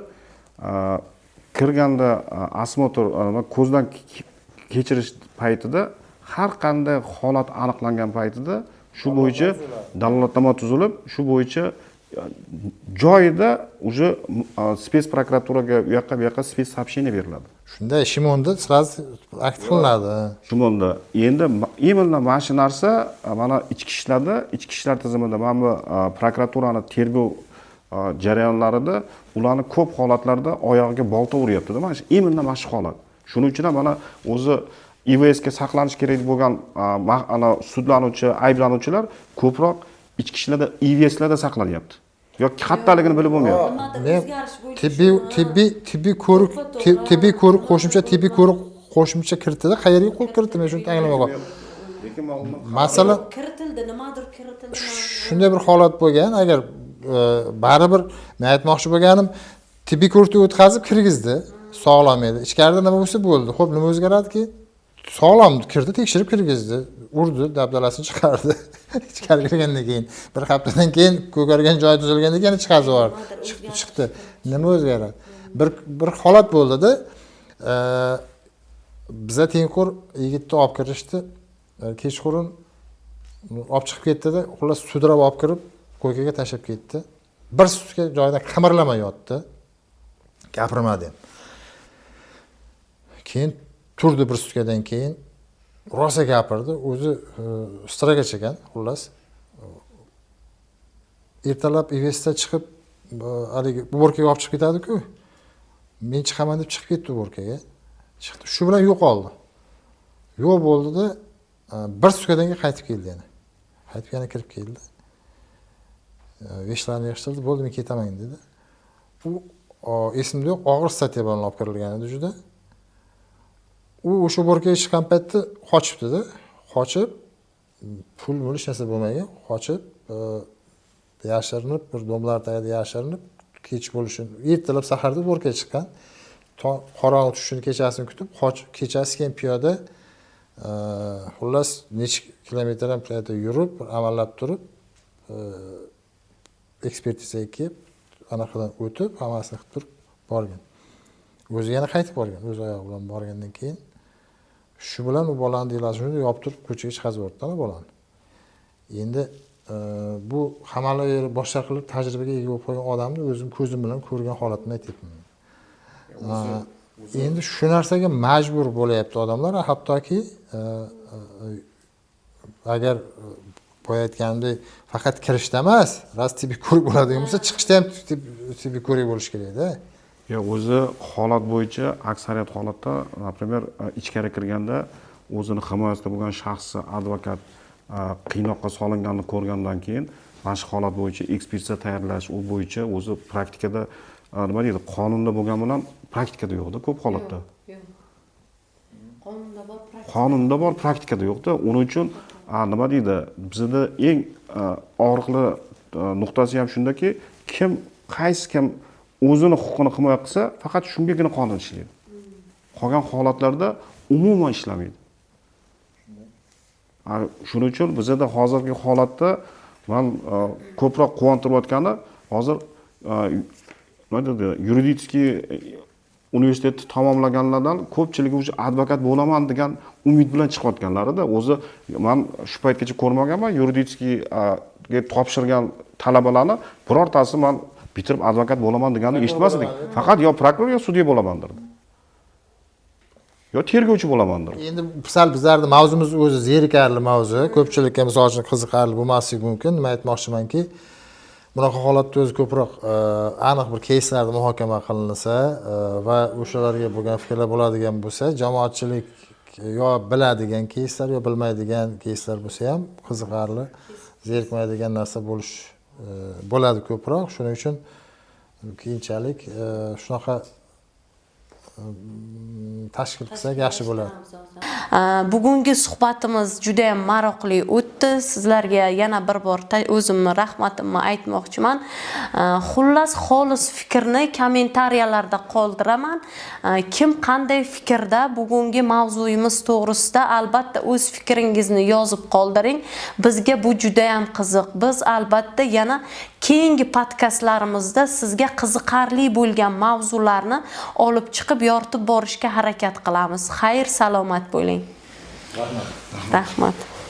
kirganda osmotr ko'zdan kechirish paytida har qanday holat aniqlangan paytida shu bo'yicha dalolatnoma tuzilib, shu bo'yicha joyida уже spes prokuraturaga u yoqqa spes сообщение beriladi. Shunda Shimonda sразу akt qilinadi. Shimonda endi именно mana shu narsa mana ichki ishlar tizimida mana bu prokuraturani tergov jarayonlarida ularni ko'p holatlarda oyog'iga bolta uryapti-da. Mana shu именно mana shu holat. Shuning uchun ham mana o'zi IVSga saqlanish kerak bo'lgan ana sudlanuvchi, ayblanuvchilar ko'proq ichki ishlarda IVSlarda saqlanyapti. Yoki xattaligini bilib bo'lmayapti. Tibbiy ko'rik qo'shimcha kiritildi. Qayerga qo'yib kiritildi? Men shuni anglamay qoldim. Lekin masalan kiritildi, nimadir kiritildi. Shunday bir holat bo'lgan, agar baribir men aytmoqchi bo'lganim, tibbiy ko'rikdan o'tkazib kirgizdi, sog'lom edi. Ichkarida nima bo'lsa bo'ldi. Xo'p, nima o'zgaradiki? Sog'lom kirdi, tekshirib kirgizdi, urdi, dabdalasini chiqardi. Ichkari kirgandan keyin bir haftadan keyin ko'kargan joyi tuzilgandan keyin chiqarib yubordi. Chiqdi. Nima o'zgaradi? Bir holat bo'ldi-da. Biza tengqur yigitni olib kirishdi. Kechqurun olib chiqib ketdi-da, xullas sudrab olib kirib, ko'kaga tashlab ketdi. Bir sutka joyida qimirlamay yotdi. Gapirmadi. Keyin turdi bir sutkadan keyin rosa gapirdi. O'zi straga chiqqan, xullas. Ertalab IVSdan chiqib, haligi borkaga olib chiqib ketadi-ku. Men chiqaman deb chiqib ketdi borkaga. Chiqdi. Shu bilan yo'qoldi. Yo'q bo'ldi-da, bir sutkadan keyin qaytib keldi yana. Qaytib yana kirib keldi. Veshlarni yig'ishtirdi, bo'ldi, men ketaman dedi. U esimda yo'q, og'ir statiya bilan olib kirilgan edi juda. U o'sha borkaga chiqqan paytda qochibdi-da. Qochib, pul hech narsa bo'lmagan, qochib, yashirinib, bir domlar tagida yashirinib, kech bo'lishini, ertalab saharda borkaga chiqqan. Qorong'i tushishini kechasini kutib, kechasi keyin piyoda xullas necha kilometrdan piyoda yurib, amallab turib, ekspertizaga kelib, anaqadan o'tib, hammasini qilib turib borgan. O'zi yana qaytib borgan, o'z oyog'i bilan borgandan keyin shu bilan u bolani delasini yopib turib ko'chaga chiqarib yubordi-da bolani. Endi bu hamma yeri boshqa qilib tajribaga ega bo'lib qolgan odamni o'zim ko'zim bilan ko'rgan holatni aytyapman. Endi shu narsaga majbur bo'layapti odamlar, hattoki agar qo'yayotgandek faqat kirishda emas, ras tibbiy ko'rik bo'ladigan bo'lsa, chiqishda ham tibbiy ko'rik bo'lishi kerak-da. Yo'q, o'zi holat bo'yicha aksariyat holatda, например, ichkari kirganda o'zini himoyasida bo'lgan shaxsi advokat qiynoqqa solinganini ko'rgandan keyin mana shu holat bo'yicha ekspertiza tayyorlash, u bo'yicha o'zi praktikada nima deydi, qonunda bo'lgan bilan praktikada yo'qda ko'p holatda. Yo'q. Qonunda bor, Qonunda bor, praktikada yo'qda. Uning uchun nima deydi, bizda eng og'riqli nuqtasi ham shundaki, qaysi kim o'zini huquqini himoya qilsa, faqat shungagina qonun ishlaydi. Qolgan holatlarda umuman ishlamaydi. Shuning uchun bizda hozirgi holatda men ko'proq quvontirayotgani, hozir nima deydi, yuridik universitetni tamomlaganlardan ko'pchiligi o'sha advokat bo'laman degan umid bilan chiqayotganlarida, o'zi men shu paytgacha ko'rmaganman, yuridikga topshirgan talabalarni birortasi men bitirib advokat bo'laman deganini eshitmas edik. Faqat yo prokuror yo sudya bo'laman derdi. Yo tergovchi bo'laman derdi. Endi sal bizlarning mavzumiz o'zi zerikarli mavzu, ko'pchilikka misol uchun qiziqarli bo'lmasligi mumkin. Nima aytmoqchimanki, bunaqa holatda o'zi ko'proq aniq bir keyslarda muhokama qilinsa va o'shalarga bo'lgan fikrlar bo'ladigan bo'lsa, jamoatchilik yo biladigan keyslar yo bilmaydigan keyslar bo'lsa ham qiziqarli, zerikmaydigan narsa bo'ladi ko'proq. Shuning uchun keyinchalik shunaqa tashkil qilsak yaxshi bo'ladi. Bugungi suhbatimiz juda ham maroqli o'tdi. Sizlarga yana bir bor o'zimni rahmatimni aytmoqchiman. Xullas, xolis fikrni kommentariyalarda qoldiraman. Kim qanday fikrda bugungi mavzuyimiz to'g'risida albatta o'z fikringizni yozib qoldiring. Bizga bu juda ham qiziq. Biz albatta yana keyingi podkastlarimizda sizga qiziqarli bo'lgan mavzularni olib chiqib yoritib borishga harakat qilamiz. Xayr, salomat bo'ling. Rahmat.